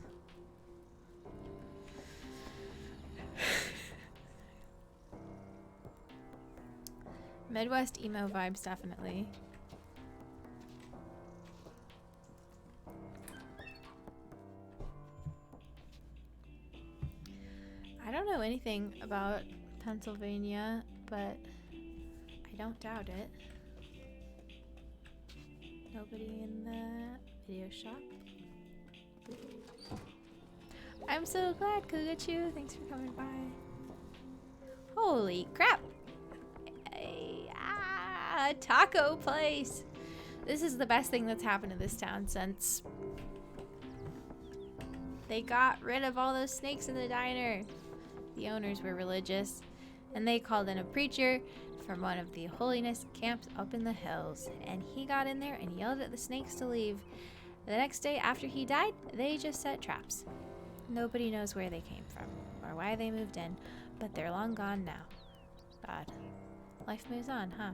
Speaker 1: Midwest emo vibes, definitely. I don't know anything about Pennsylvania, but I don't doubt it. Nobody in the video shop. I'm so glad, Kugachu. Thanks for coming by. Holy crap! A taco place! This is the best thing that's happened to this town since they got rid of all those snakes in the diner. The owners were religious, and they called in a preacher from one of the holiness camps up in the hills, and he got in there and yelled at the snakes to leave. The next day after he died, they just set traps. Nobody knows where they came from or why they moved in, but they're long gone now. God. Life moves on, huh?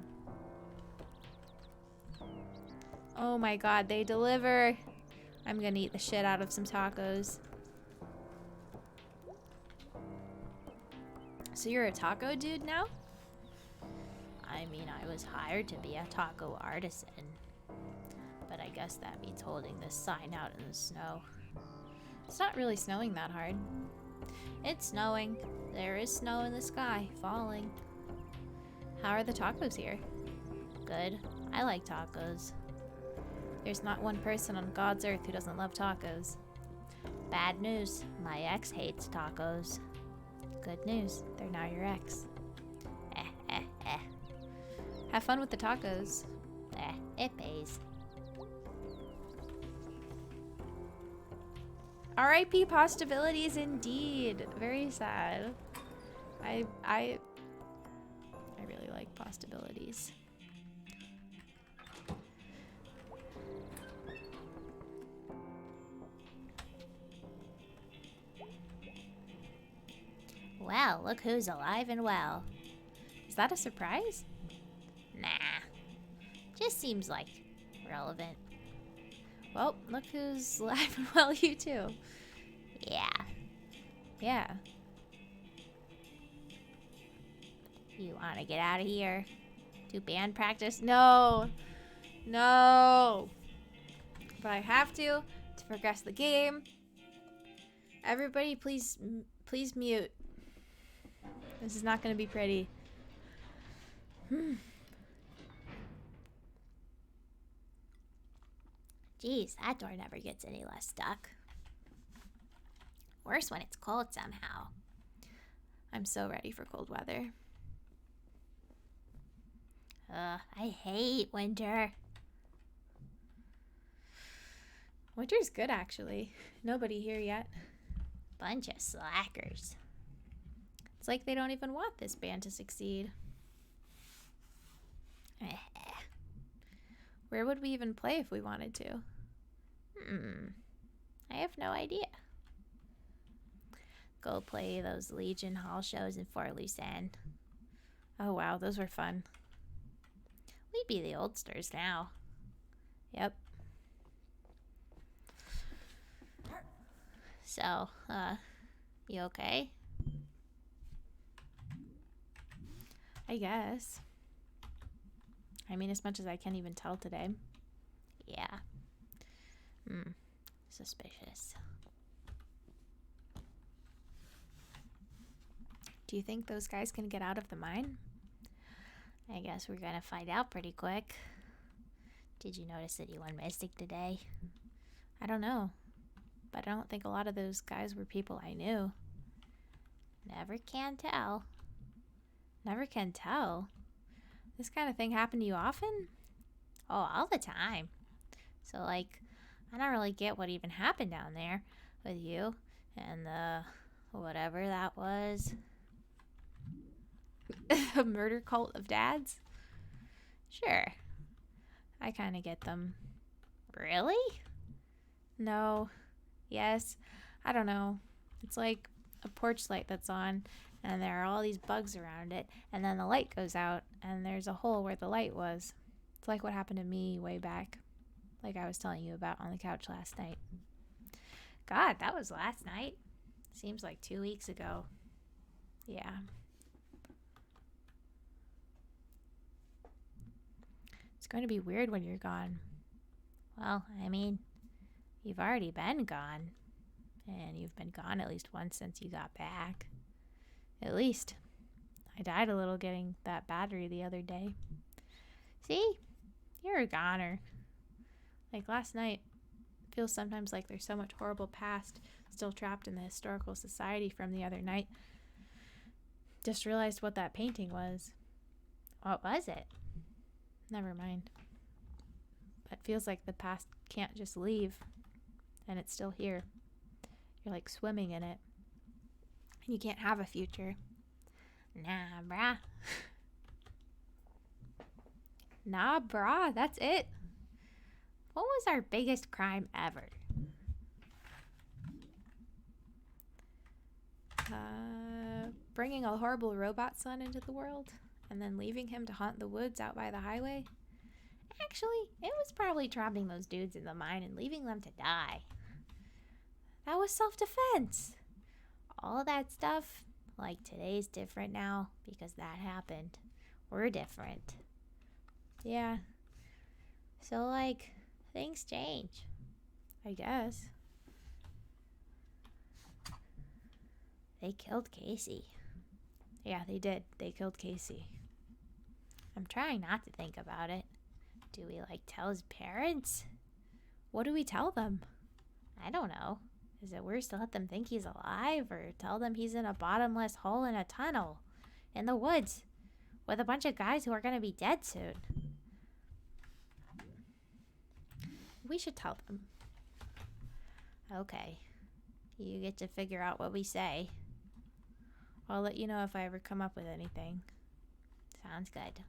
Speaker 1: Oh my god, they deliver! I'm gonna eat the shit out of some tacos. So you're a taco dude now?
Speaker 4: I mean, I was hired to be a taco artisan. But I guess that means holding this sign out in the snow.
Speaker 1: It's not really snowing that hard.
Speaker 4: It's snowing. There is snow in the sky, falling.
Speaker 1: How are the tacos here?
Speaker 4: Good. I like tacos.
Speaker 1: There's not one person on God's earth who doesn't love tacos.
Speaker 4: Bad news. My ex hates tacos.
Speaker 1: Good news. They're now your ex.
Speaker 4: Eh.
Speaker 1: Have fun with the tacos.
Speaker 4: It pays.
Speaker 1: R.I.P. Possibilities indeed. Very sad. I really like Possibilities.
Speaker 4: Well, look who's alive and well.
Speaker 1: Is that a surprise?
Speaker 4: Nah. Just seems like relevant.
Speaker 1: Well, look who's alive and well, you too.
Speaker 4: Yeah.
Speaker 1: Yeah.
Speaker 4: You want to get out of here? Do band practice?
Speaker 1: No. No. But I have to progress the game. Everybody, please mute. This is not going to be pretty.
Speaker 4: Geez, that door never gets any less stuck. Worse when it's cold somehow.
Speaker 1: I'm so ready for cold weather.
Speaker 4: I hate winter.
Speaker 1: Winter's good, actually. Nobody here yet.
Speaker 4: Bunch of slackers.
Speaker 1: It's like they don't even want this band to succeed. Where would we even play if we wanted to?
Speaker 4: I have no idea. Go play those Legion Hall shows in Fort Lucerne.
Speaker 1: Oh wow, those were fun.
Speaker 4: We'd be the oldsters now.
Speaker 1: Yep.
Speaker 4: So, you okay?
Speaker 1: I guess. I mean, as much as I can even tell today.
Speaker 4: Yeah. Suspicious.
Speaker 1: Do you think those guys can get out of the mine?
Speaker 4: I guess we're gonna find out pretty quick. Did you notice anyone missing today?
Speaker 1: I don't know. But I don't think a lot of those guys were people I knew.
Speaker 4: Never can tell.
Speaker 1: Never can tell? This kind of thing happen to you often?
Speaker 4: Oh, all the time. So, like, I don't really get what even happened down there with you and the whatever that was.
Speaker 1: A murder cult of dads?
Speaker 4: Sure.
Speaker 1: I kind of get them.
Speaker 4: Really?
Speaker 1: No. Yes. I don't know. It's like a porch light that's on, and there are all these bugs around it, and then the light goes out, and there's a hole where the light was. It's like what happened to me way back, like I was telling you about on the couch last night.
Speaker 4: God, that was last night. Seems like 2 weeks ago.
Speaker 1: Yeah.
Speaker 4: It's going to be weird when you're gone. Well, I mean, you've already been gone. And you've been gone at least once since you got back. At least. I died a little getting that battery the other day. See? You're a goner. Like last night, it feels sometimes like there's so much horrible past still trapped in the historical society from the other night. Just realized what that painting was. What was it? Never mind. But feels like the past can't just leave. And it's still here. You're like swimming in it. And you can't have a future. Nah, brah. Nah, brah. That's it. What was our biggest crime ever? Bringing a horrible robot son into the world and then leaving him to haunt the woods out by the highway? Actually, it was probably trapping those dudes in the mine and leaving them to die. That was self-defense. All of that stuff, like today's different now because that happened. We're different. Yeah. So, like, things change. I guess. They killed Casey. Yeah, they did. They killed Casey. I'm trying not to think about it. Do we, like, tell his parents? What do we tell them? I don't know. Is it worse to let them think he's alive or tell them he's in a bottomless hole in a tunnel in the woods with a bunch of guys who are going to be dead soon? We should tell them. Okay. You get to figure out what we say. I'll let you know if I ever come up with anything. Sounds good.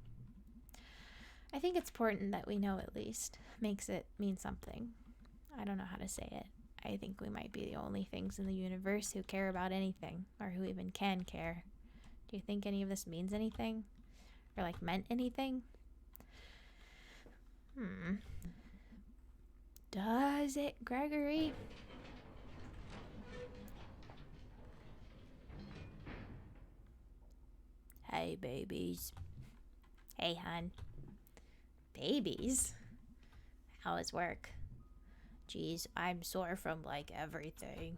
Speaker 4: I think it's important that we know at least. Makes it mean something. I don't know how to say it. I think we might be the only things in the universe who care about anything, or who even can care. Do you think any of this means anything? Or, like, meant anything? Does it, Gregory? Hey, babies. Hey, hun. Babies? How is work? Geez, I'm sore from, like, everything.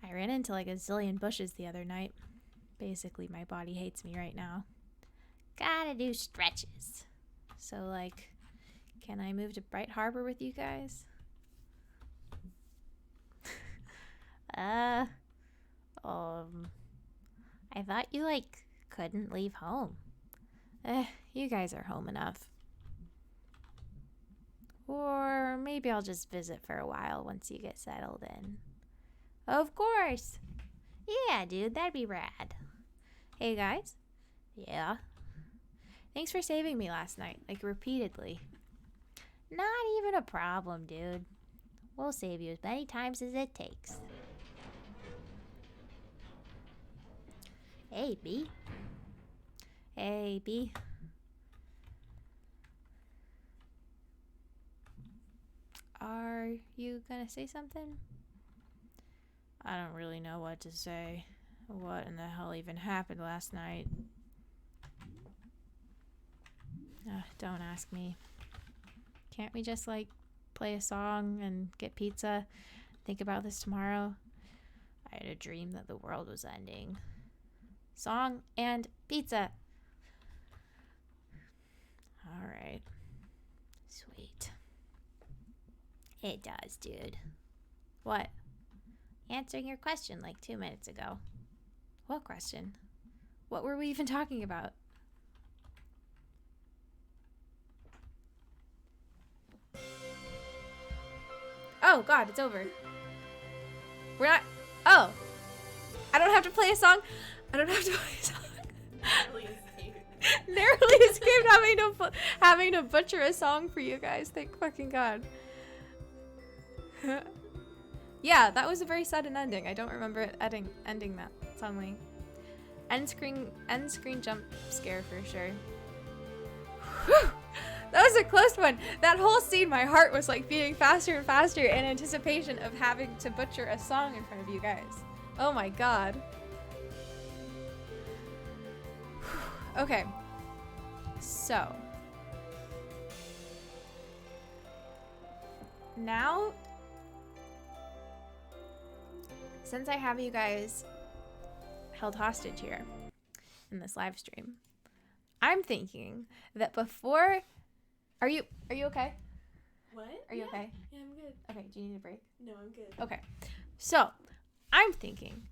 Speaker 4: I ran into, like, a zillion bushes the other night. Basically, my body hates me right now. Gotta do stretches. So, like, can I move to Bright Harbor with you guys? I thought you, like, couldn't leave home. You guys are home enough. Or maybe I'll just visit for a while once you get settled in. Of course. Yeah, dude, that'd be rad. Hey, guys. Yeah? Thanks for saving me last night, like, repeatedly. Not even a problem, dude. We'll save you as many times as it takes. Hey, B. Hey, B. Are you gonna say something? I don't really know what to say. What in the hell even happened last night? Don't ask me. Can't we just, like, play a song and get pizza? Think about this tomorrow? I had a dream that the world was ending. Song and pizza. Alright. Sweet. It does, dude. What? Answering your question like 2 minutes ago. What question? What were we even talking about? Oh, God, it's over. We're not... Oh. I don't have to play a song. I don't have to play a song. Narrowly escaped having to butcher a song for you guys. Thank fucking God. Yeah, that was a very sudden ending. I don't remember it ending that suddenly. End screen jump scare for sure. Whew. That was a close one. That whole scene, my heart was like beating faster and faster in anticipation of having to butcher a song in front of you guys. Oh my God. Okay. So,
Speaker 1: now, since I have you guys held hostage here in this live stream, I'm thinking that before, are you okay?
Speaker 2: What?
Speaker 1: Are you okay?
Speaker 2: Yeah, I'm good.
Speaker 1: Okay, do you need a break?
Speaker 2: No, I'm good.
Speaker 1: Okay, so I'm thinking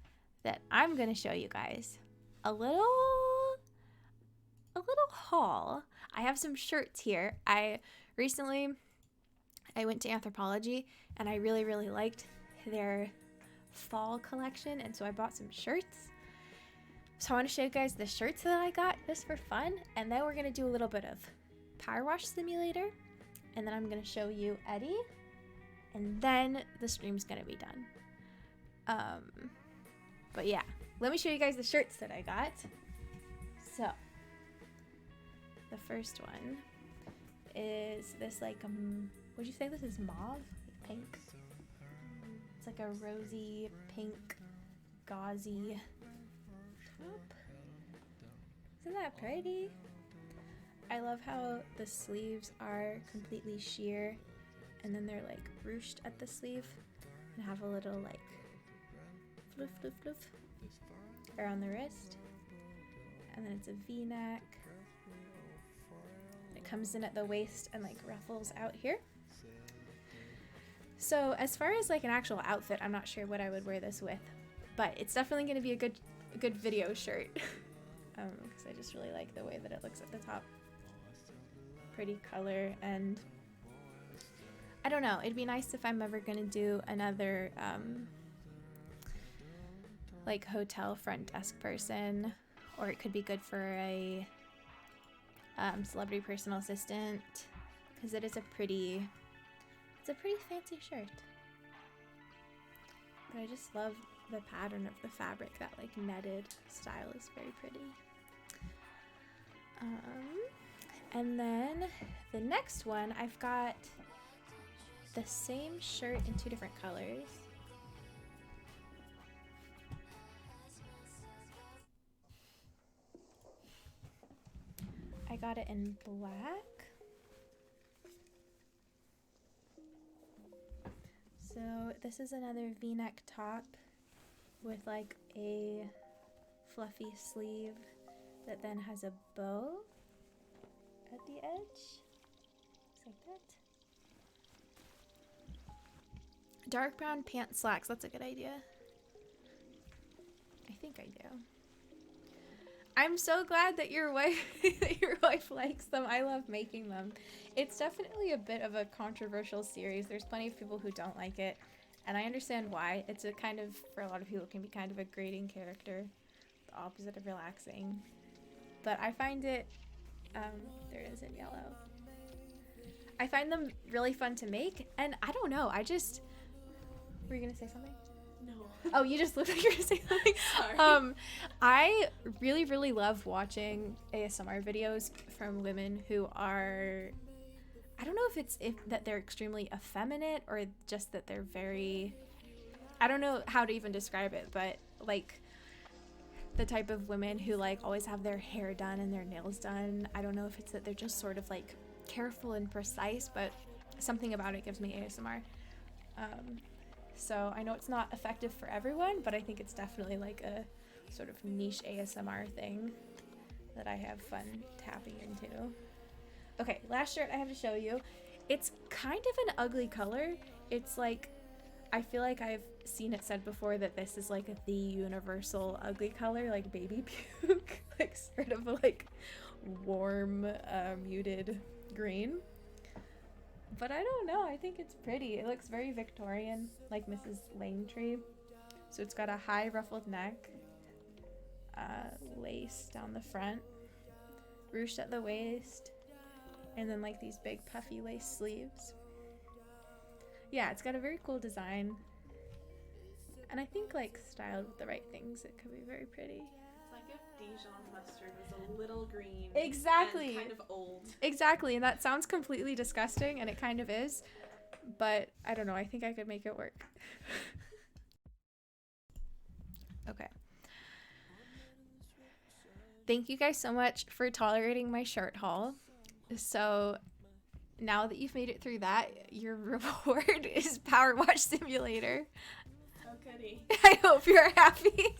Speaker 1: that I'm gonna show you guys a little haul. I have some shirts here. I went to Anthropologie and I really liked their fall collection, and so I bought some shirts. So I want to show you guys the shirts that I got just for fun, and then we're gonna do a little bit of Power Wash Simulator, and then I'm gonna show you Eddie, and then the stream's gonna be done. But yeah, let me show you guys the shirts that I got. So the first one is this, like, would you say this is mauve? Like pink? It's like a rosy pink gauzy top. Isn't that pretty? I love how the sleeves are completely sheer and then they're like ruched at the sleeve and have a little like floof around the wrist. And then it's a V-neck. It comes in at the waist and like ruffles out here. So as far as like an actual outfit, I'm not sure what I would wear this with, but it's definitely going to be a good video shirt because I just really like the way that it looks at the top. Pretty color, and I don't know, it'd be nice if I'm ever going to do another like hotel front desk person, or it could be good for a celebrity personal assistant, because it's a pretty fancy shirt. But I just love the pattern of the fabric. That like netted style is very pretty. And then the next one, I've got the same shirt in two different colors. I got it in black. So this is another V-neck top with like a fluffy sleeve that then has a bow at the edge. Just like that. Dark brown pant slacks. That's a good idea. I think I do. I'm so glad that your wife likes them. I love making them. It's definitely a bit of a controversial series. There's plenty of people who don't like it, and I understand why. It's a kind of, for a lot of people, it can be kind of a grating character, the opposite of relaxing. But I find it, there it is in yellow. I find them really fun to make, and I don't know, were you gonna say something?
Speaker 2: No.
Speaker 1: Oh, you just looked like you were gonna say something.
Speaker 2: Sorry.
Speaker 1: I really love watching ASMR videos from women who are, I don't know if that they're extremely effeminate or just that they're very, I don't know how to even describe it, but like the type of women who like always have their hair done and their nails done. I don't know if it's that they're just sort of like careful and precise, but something about it gives me ASMR. So I know it's not effective for everyone, but I think it's definitely like a sort of niche ASMR thing that I have fun tapping into. Okay, last shirt I have to show you. It's kind of an ugly color. It's like, I feel like I've seen it said before that this is like the universal ugly color, like baby puke, like sort of like warm, muted green. But I don't know, I think it's pretty. It looks very Victorian, like Mrs. Langtry. So it's got a high ruffled neck, lace down the front, ruched at the waist, and then like these big puffy lace sleeves. Yeah, it's got a very cool design. And I think like styled with the right things, it could be very pretty.
Speaker 2: It's like if Dijon mustard was a little green.
Speaker 1: Exactly.
Speaker 2: And kind of old.
Speaker 1: Exactly, and that sounds completely disgusting, and it kind of is. But I don't know, I think I could make it work. Okay. Thank you guys so much for tolerating my shirt haul. So now that you've made it through that, your reward is Power Wash Simulator.
Speaker 2: Oh, goody.
Speaker 1: I hope you're happy.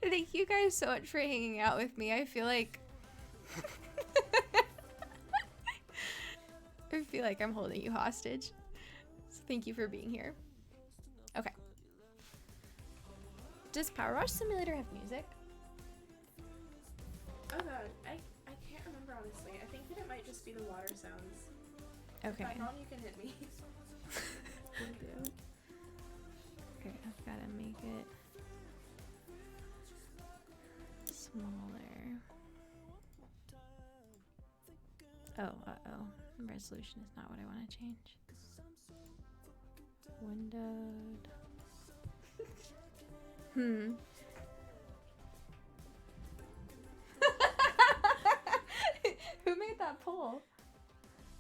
Speaker 1: Thank you guys so much for hanging out with me. I feel like I'm holding you hostage. So thank you for being here. Okay. Does Power Wash Simulator have music?
Speaker 2: Oh god, I can't remember honestly. I think that it might just be the water sounds.
Speaker 1: Okay.
Speaker 2: If I'm wrong, you can hit me.
Speaker 1: Will do. Okay, I've got to make it smaller. Oh, uh-oh. Resolution is not what I want to change. Windowed. Who made that poll?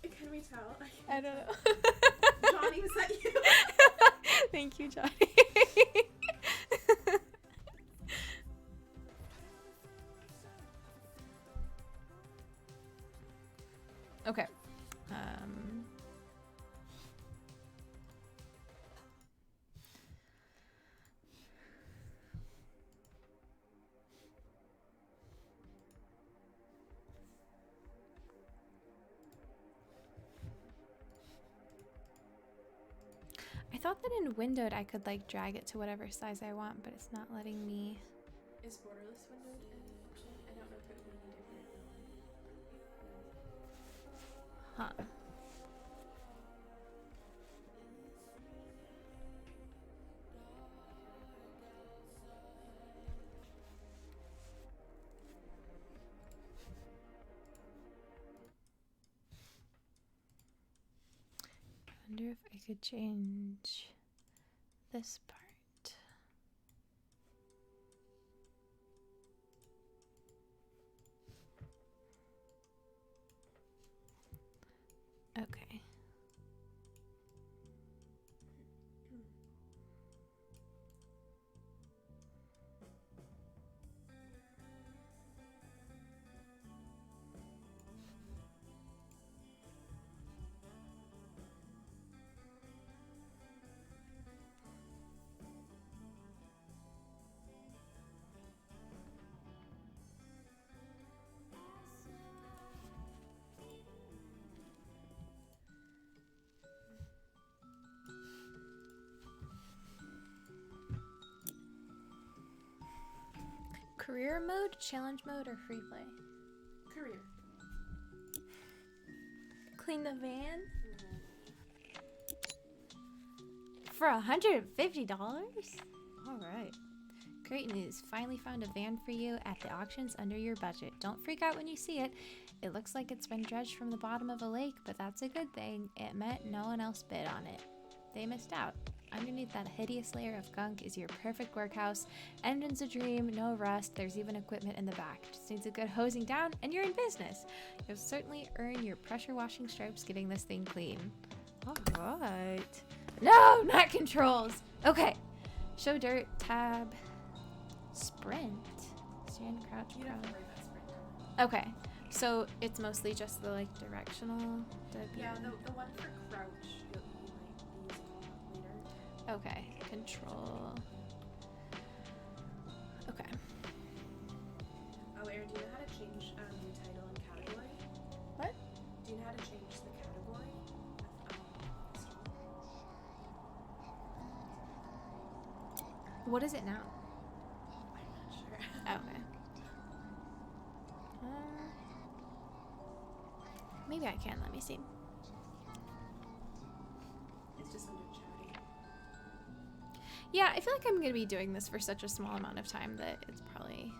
Speaker 2: Can we tell?
Speaker 1: I don't know.
Speaker 2: Johnny, was that you?
Speaker 1: Thank you, Johnny. Okay. I thought that in windowed I could like drag it to whatever size I want, but it's not letting me.
Speaker 2: Is borderless windowed an option? I don't know if it would be any different.
Speaker 1: Huh. I wonder if I could change this part. Okay. Career mode, challenge mode, or free play?
Speaker 2: Career.
Speaker 1: Clean the van for $150? All right. Great news. Finally found a van for you at the auctions under your budget. Don't freak out when you see it. It looks like it's been dredged from the bottom of a lake, but that's a good thing. It meant no one else bid on it. They missed out. Underneath that hideous layer of gunk is your perfect workhouse. Engine's a dream, no rust, there's even equipment in the back. Just needs a good hosing down and you're in business. You'll certainly earn your pressure washing stripes getting this thing clean. All right. No, not controls. Okay. Show dirt, tab, sprint. Stand, crouch,
Speaker 2: You don't have to
Speaker 1: crouch.
Speaker 2: worry about sprint.
Speaker 1: Okay. So it's mostly just the like directional.
Speaker 2: Yeah, the one for crouch you might be using later.
Speaker 1: Okay, control. Okay.
Speaker 2: Oh, Aaron, do you know how to change title and category?
Speaker 1: What?
Speaker 2: Do you know how to change the category?
Speaker 1: What is it now?
Speaker 2: I'm not sure.
Speaker 1: Okay. Maybe I can. Let me see.
Speaker 2: It's just under chatting.
Speaker 1: Yeah, I feel like I'm gonna be doing this for such a small amount of time that it's probably.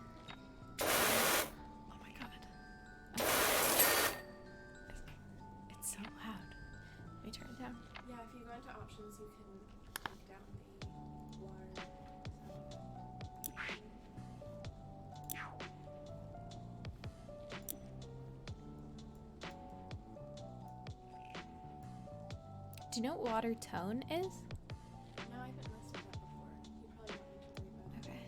Speaker 1: Oh my god. Okay. It's so loud. Let me turn it down.
Speaker 2: Yeah, if you go into options, you can take down the water.
Speaker 1: Do you know what water tone is?
Speaker 2: No, I haven't messed with that before. You probably don't need to worry about it.
Speaker 1: Okay.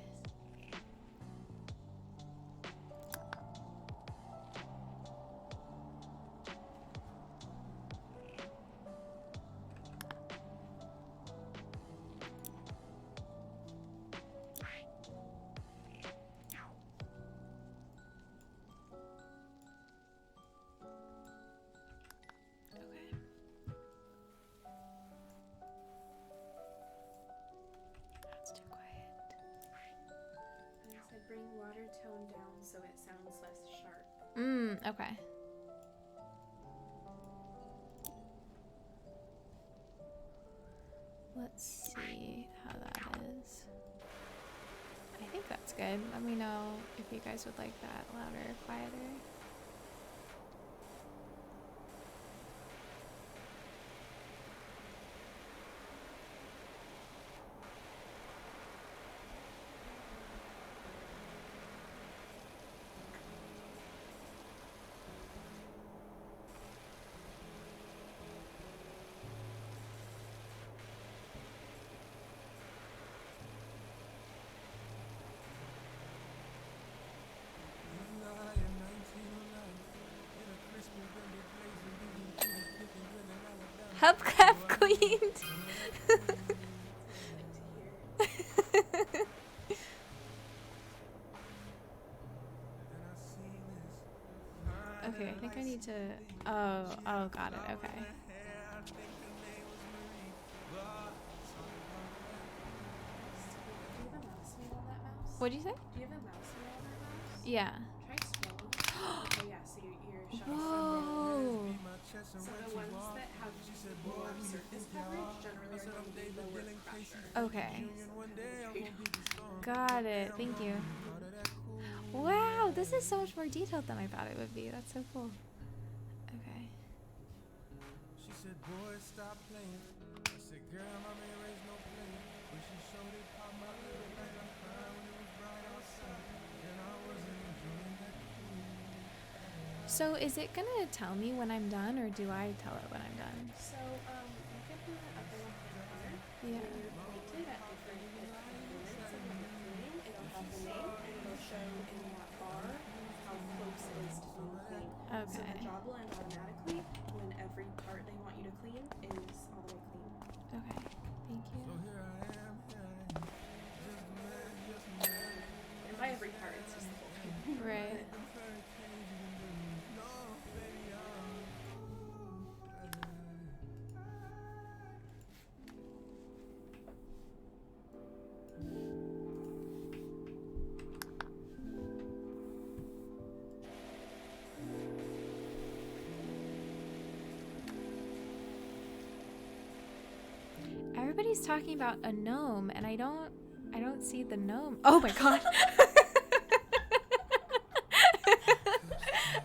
Speaker 1: Okay. Let's see how that is. I think that's good. Let me know if you guys would like that louder or quieter. Hubcap cleaned. Okay, I think I need to. Oh, got it. Okay.
Speaker 2: Do you have a mouse wheel on that mouse?
Speaker 1: What'd you say?
Speaker 2: Do you have a mouse wheel on that mouse?
Speaker 1: Yeah.
Speaker 2: Try scrolling. Okay, yeah, so your shuttle's
Speaker 1: Whoa.
Speaker 2: So the ones that have more surface coverage generally are going to be lower pressure.
Speaker 1: Okay. Got it. Thank you. Wow, this is so much more detailed than I thought it would be. That's so cool. Okay.
Speaker 5: She said, boy, stop playing. I said, girl, my man raised no play. When she showed it, pop my little like I'm crying when it was bright outside. And I wasn't enjoying that cool.
Speaker 1: So is it gonna tell me when I'm done, or do I tell it when I'm done?
Speaker 2: So, you can put that up on the card.
Speaker 1: Yeah.
Speaker 2: When you're pointed at different units of what you're cleaning, it'll have the name and it'll show in that bar how close it is to being clean. So
Speaker 1: Okay.
Speaker 2: the job will end automatically when every part they want you to clean is all the way clean.
Speaker 1: Okay. Thank you.
Speaker 5: So here I am, just a man, just a man.
Speaker 2: And by every part, it's just the whole thing.
Speaker 1: Right.
Speaker 5: No, baby,
Speaker 1: Everybody's talking about a gnome, and I don't see the gnome. Oh my god.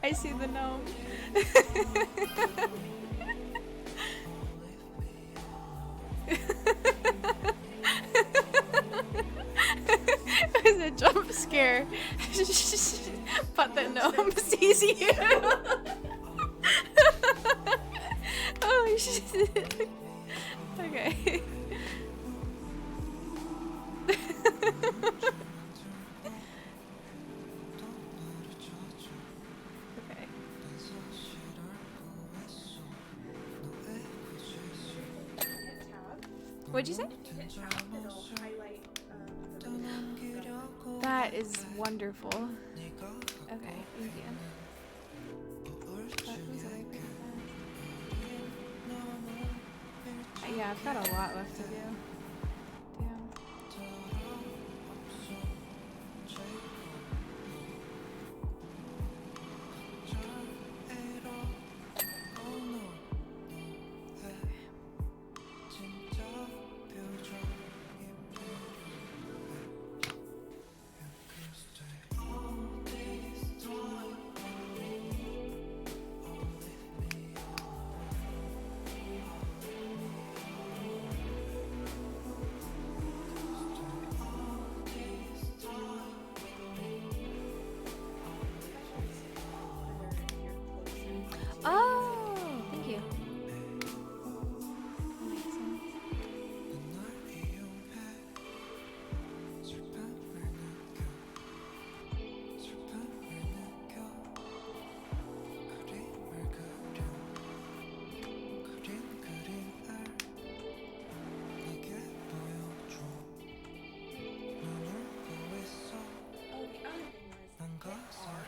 Speaker 1: I see the gnome. It was a jump scare. But the gnome sees you. Oh shit. Okay. Okay.
Speaker 2: Hit tab.
Speaker 1: What'd you say?
Speaker 2: If you hit tab, it'll highlight the
Speaker 1: That is wonderful. Okay, thank you. That was away pretty fast. Yeah, I've got a lot left to do. Damn. Oh, thank you. That makes sense.
Speaker 2: Oh, the other thing was hit R,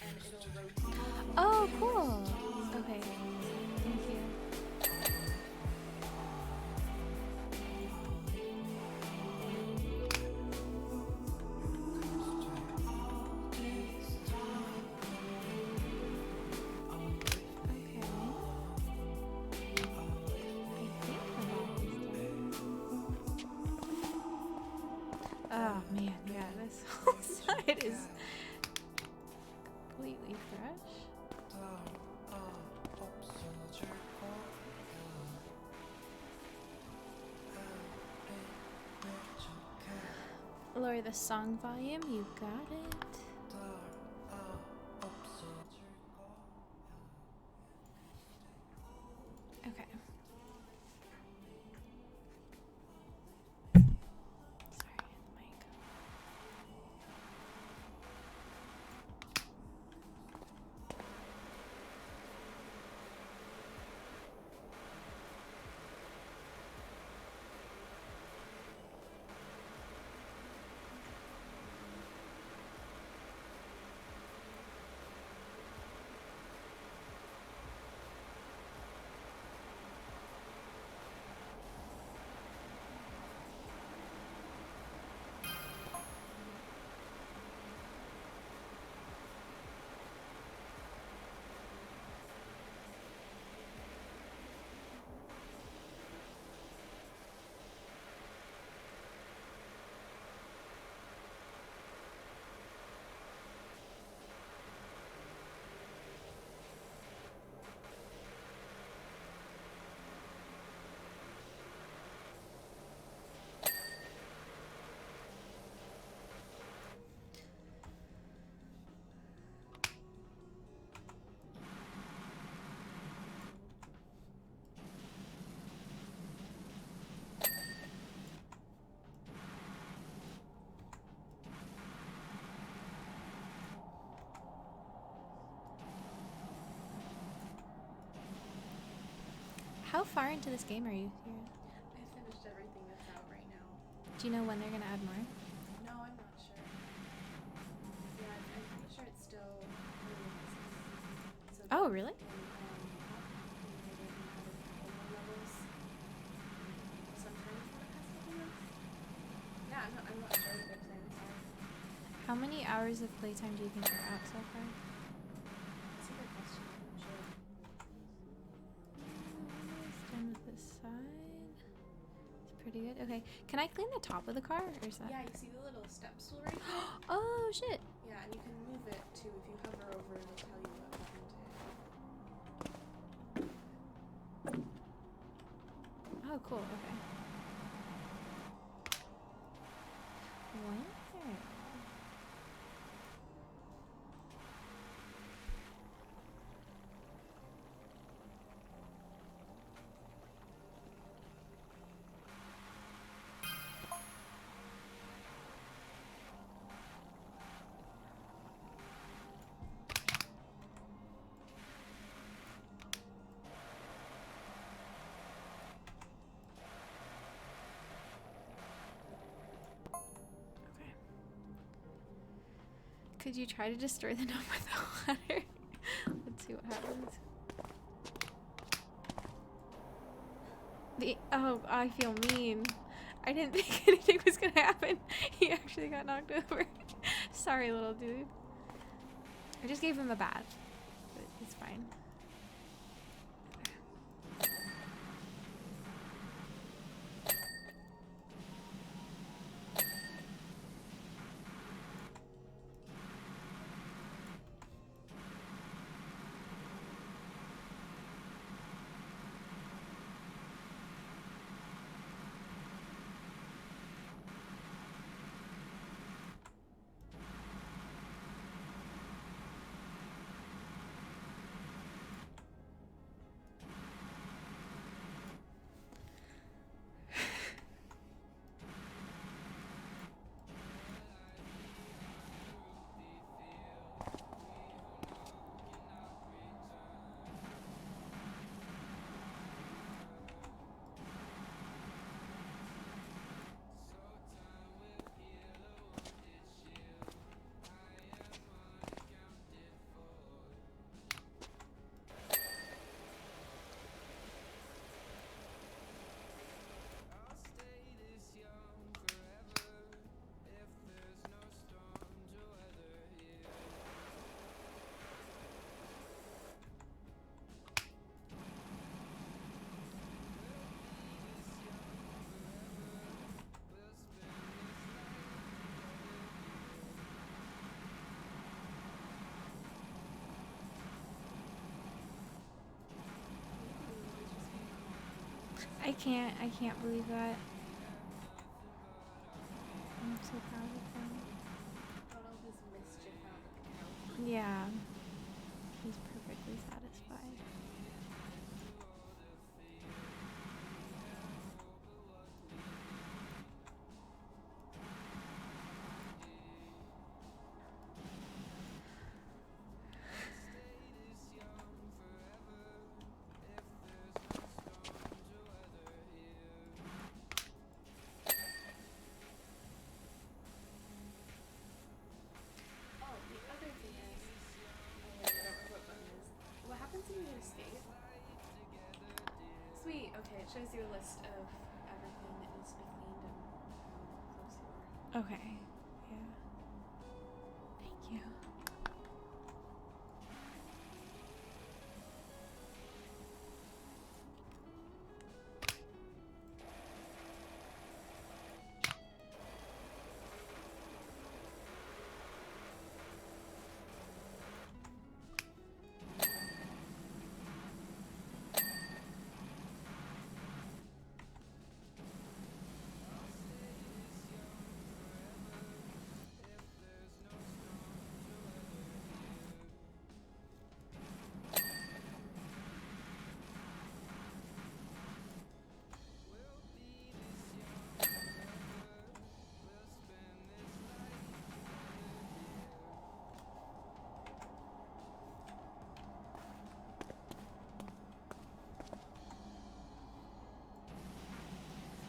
Speaker 2: and it'll rotate.
Speaker 1: Oh, cool. Okay. Thank you. lower the song volume. You got it. Okay. Sorry, mic. How far into this game are you here?
Speaker 2: I finished everything that's out right now.
Speaker 1: Do you know when they're gonna add more?
Speaker 2: No, I'm not sure. Yeah, I'm pretty sure it's still early access. So
Speaker 1: Oh, really?
Speaker 2: levels. Sometimes when it has something else. Yeah, I'm not sure what their plans are.
Speaker 1: How many hours of playtime do you think are out so far?
Speaker 2: That's a good question. I'm not sure.
Speaker 1: Almost done with this side. It's pretty good. Okay, can I clean the top of the car, or is that?
Speaker 2: Yeah, you see the little step stool right here?
Speaker 1: Oh shit!
Speaker 2: Yeah, and you can move it too. If you hover over, it'll tell you what button to.
Speaker 1: Oh, cool. Okay. When? Okay. Could you try to destroy the gnome with the water? Let's see what happens. Oh, I feel mean. I didn't think anything was gonna happen. He actually got knocked over. Sorry, little dude. I just gave him a bath, but it's fine. I can't believe that. I'm so proud of him.
Speaker 2: Got all his mischief out of the couch.
Speaker 1: Yeah. He's perfectly satisfied.
Speaker 2: Oh, the other thing is, I don't remember what button is. What happens when you escape? Sweet. Okay, it shows you a list of everything that needs to be cleaned and how close you are.
Speaker 1: Okay. Yeah. Thank you.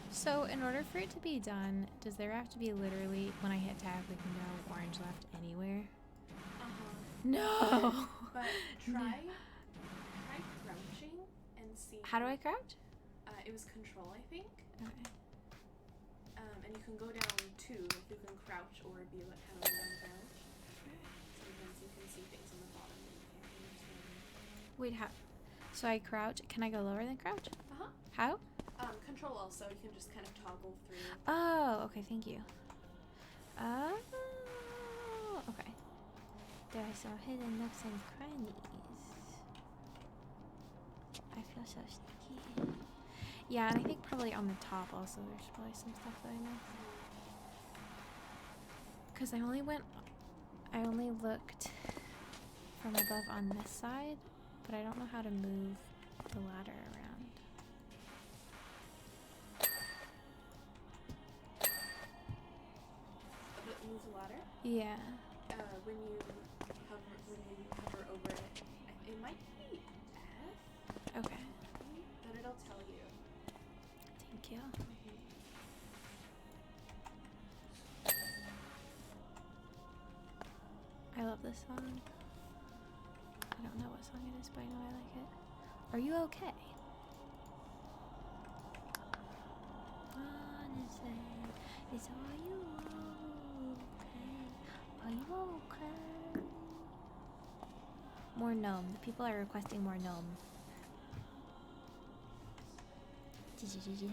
Speaker 1: So, in order for it to be done, does there have to be literally, when I hit tab, like no orange left anywhere? No!
Speaker 2: But try crouching and see.
Speaker 1: How do I crouch?
Speaker 2: It was control, I think.
Speaker 1: Okay.
Speaker 2: And you can go down too. Like you can crouch or be like kind of on crouch. Sometimes you can see things on the bottom that you can't understand.
Speaker 1: Wait, how? So I crouch. Can I go lower than crouch?
Speaker 2: Uh-huh.
Speaker 1: How?
Speaker 2: Control also, you can just kind of toggle through.
Speaker 1: Oh, okay, thank you. Oh, okay. There are some hidden nooks and crannies. I feel so sneaky. Yeah, and I think probably on the top also there's probably some stuff that I missed. Because I only looked from above on this side, but I don't know how to move the ladder around.
Speaker 2: Move the ladder.
Speaker 1: Yeah.
Speaker 2: When you hover over it, it might be F.
Speaker 1: Okay.
Speaker 2: But it'll tell you.
Speaker 1: Thank you. I love this song. I don't know what song it is, but I know I like it. Are you okay? Wanna say, is are you okay? Are you okay? More gnome. The people are requesting more gnome. GG.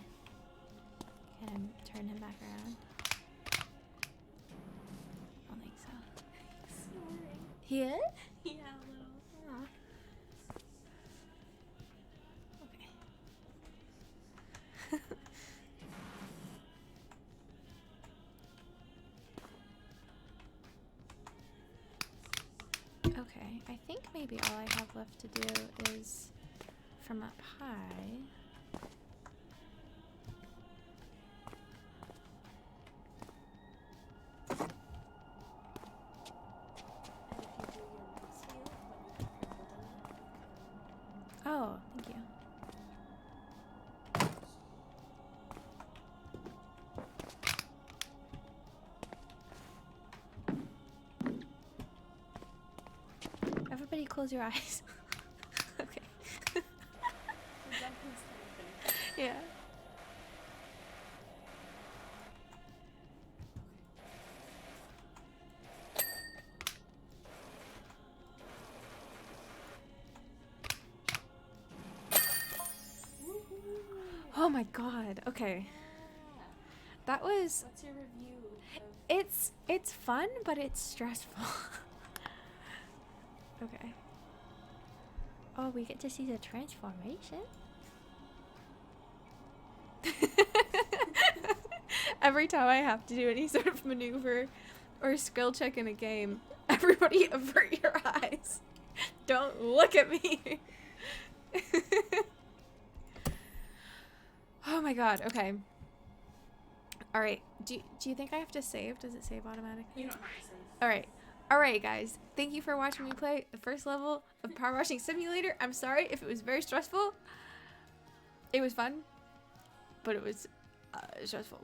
Speaker 1: Can I turn him back around? I don't think so.
Speaker 2: Snoring.
Speaker 1: He is?
Speaker 2: Yeah, a little.
Speaker 1: Aw. Okay. Okay, I think maybe all I have left to do is from up high. Oh, thank you. Everybody close your eyes. Okay. Yeah. Oh my god. Okay. That was
Speaker 2: What's your review of
Speaker 1: it's fun, but it's stressful. Okay. Oh, we get to see the transformation. every time I have to do any sort of maneuver or skill check in a game, everybody avert your eyes. Don't look at me. Oh my god, okay. Alright, do you think I have to save? Does it save automatically?
Speaker 2: You don't have to save.
Speaker 1: Alright. Alright, guys. Thank you for watching me play the first level of Power Washing Simulator. I'm sorry if it was very stressful. It was fun, but it was stressful.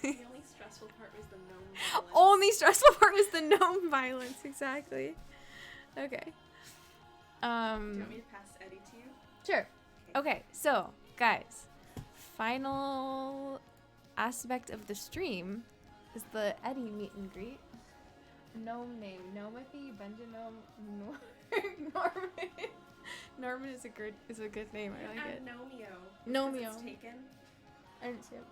Speaker 2: The only stressful part was the gnome violence.
Speaker 1: Only stressful part was the gnome violence, exactly. Okay.
Speaker 2: Do you want me to pass Eddie to you?
Speaker 1: Sure. Okay, so, guys, final aspect of the stream is the Eddie meet and greet. Gnome name, Nomathy, Benjamin, Norman. Norman is a good name, I like it.
Speaker 2: Nomeo.
Speaker 1: Nomeo.
Speaker 2: It's taken.
Speaker 1: I didn't see it.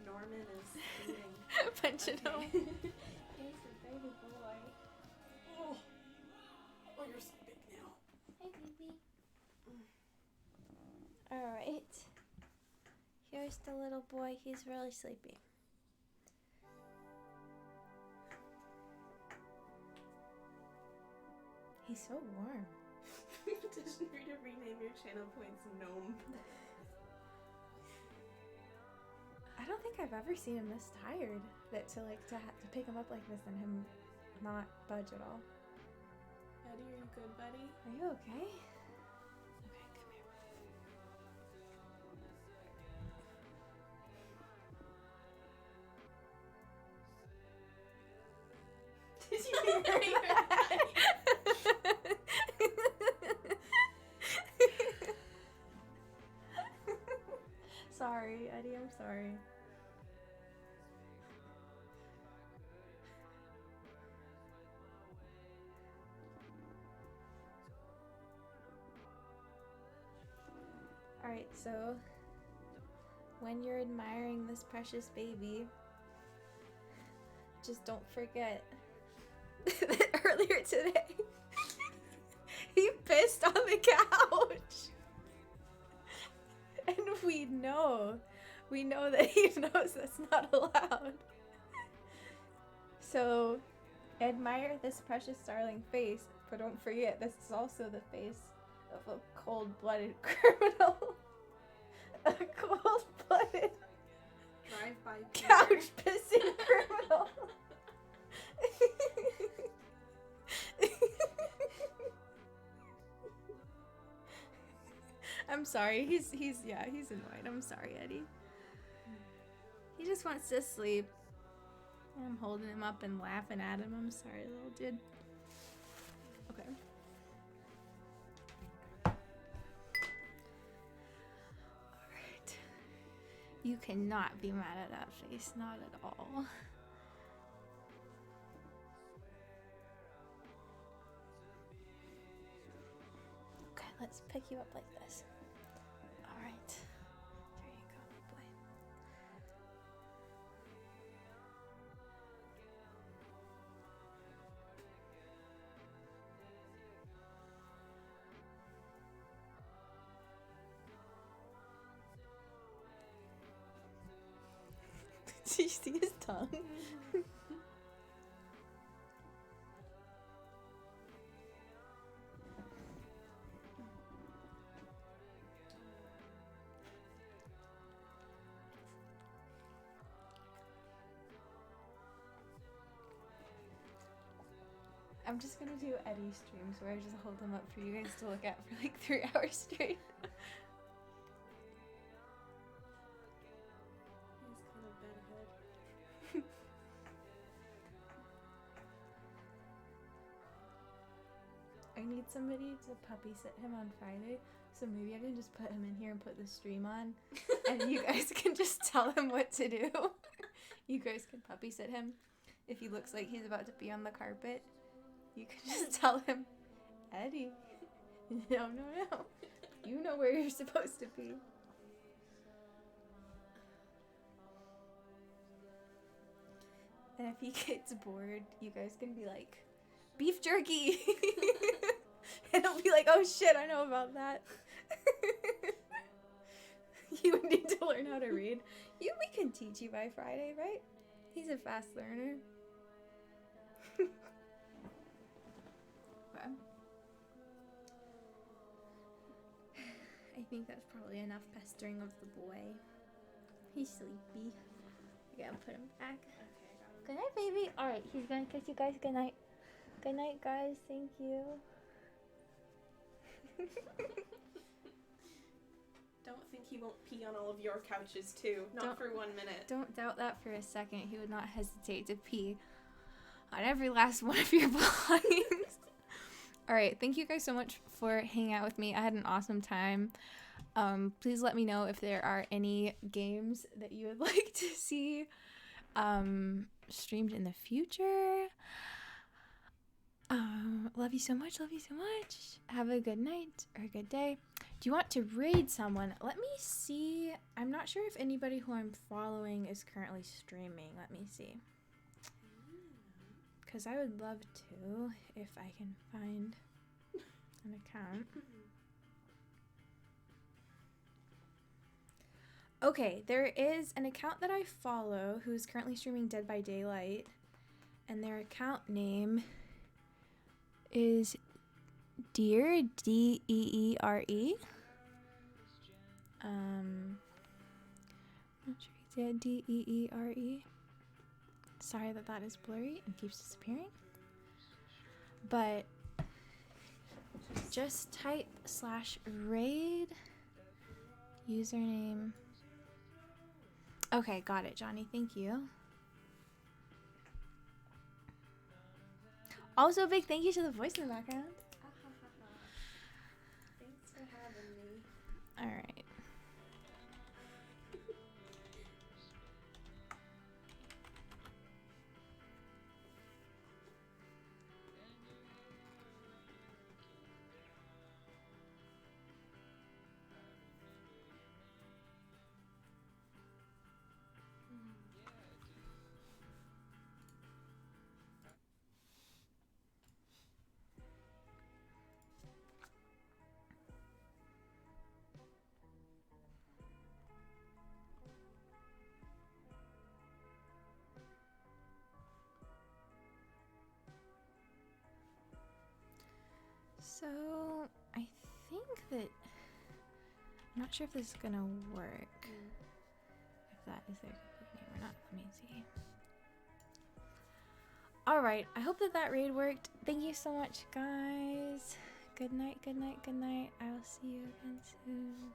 Speaker 2: Norman is eating.
Speaker 1: Benjamin.
Speaker 2: Okay.
Speaker 1: He's a baby boy.
Speaker 2: Oh, you're so big now.
Speaker 1: Hi, baby. Alright. Here's the little boy. He's really sleepy. He's so warm.
Speaker 2: Petition for you to rename your channel points Gnome.
Speaker 1: I don't think I've ever seen him this tired. That to pick him up like this and him not budge at all.
Speaker 2: Eddie, are you good, buddy?
Speaker 1: Are you okay? Okay, come here.
Speaker 2: Did you hear that?
Speaker 1: Sorry, Eddie, I'm sorry. Alright, so when you're admiring this precious baby, just don't forget that earlier today he pissed on the couch. And we know that he knows that's not allowed. So admire this precious darling face, but don't forget this is also the face of a cold-blooded criminal. A cold-blooded
Speaker 2: Drive-by
Speaker 1: couch pissing criminal. I'm sorry. He's annoyed. I'm sorry, Eddie. He just wants to sleep. I'm holding him up and laughing at him. I'm sorry, little dude. Okay. Alright. You cannot be mad at that face. Not at all. Okay, let's pick you up like this. Alright. There you go, boy. Did you see his tongue? I'm just gonna do Eddie streams where I just hold him up for you guys to look at for like 3 hours straight.
Speaker 2: He's kind of bedhead.
Speaker 1: I need somebody to puppy sit him on Friday, so maybe I can just put him in here and put the stream on, and you guys can just tell him what to do. You guys can puppy sit him. If he looks like he's about to be on the carpet, you can just tell him, Eddie, no. You know where you're supposed to be. And if he gets bored, you guys can be like, beef jerky! And he'll be like, oh shit, I know about that. You would need to learn how to read. We can teach you by Friday, right? He's a fast learner. Well, I think that's probably enough pestering of the boy. He's sleepy. I gotta put him back. Good night, baby. Alright, he's gonna kiss you guys. Good night. Good night, guys. Thank you.
Speaker 2: Don't think he won't pee on all of your couches too. Not for 1 minute.
Speaker 1: Don't doubt that for a second. He would not hesitate to pee on every last one of your belongings. Alright, thank you guys so much for hanging out with me. I had an awesome time. Please let me know if there are any games that you would like to see streamed in the future. Love you so much. Love you so much. Have a good night or a good day. Do you want to raid someone? Let me see. I'm not sure if anybody who I'm following is currently streaming. Let me see. Because I would love to if I can find an account. Okay, there is an account that I follow who's currently streaming Dead by Daylight, and their account name is Deere, Deere. I'm not sure he said Deere. Sorry that is blurry and keeps disappearing. But just type /raid username. Okay, got it, Johnny. Thank you. Also, a big thank you to the voice in the background.
Speaker 2: Thanks for having me.
Speaker 1: All right. So, I think that I'm not sure if this is gonna work. If that is their complete name or not. Let me see. Alright, I hope that raid worked. Thank you so much, guys. Good night, good night, good night. I will see you again soon.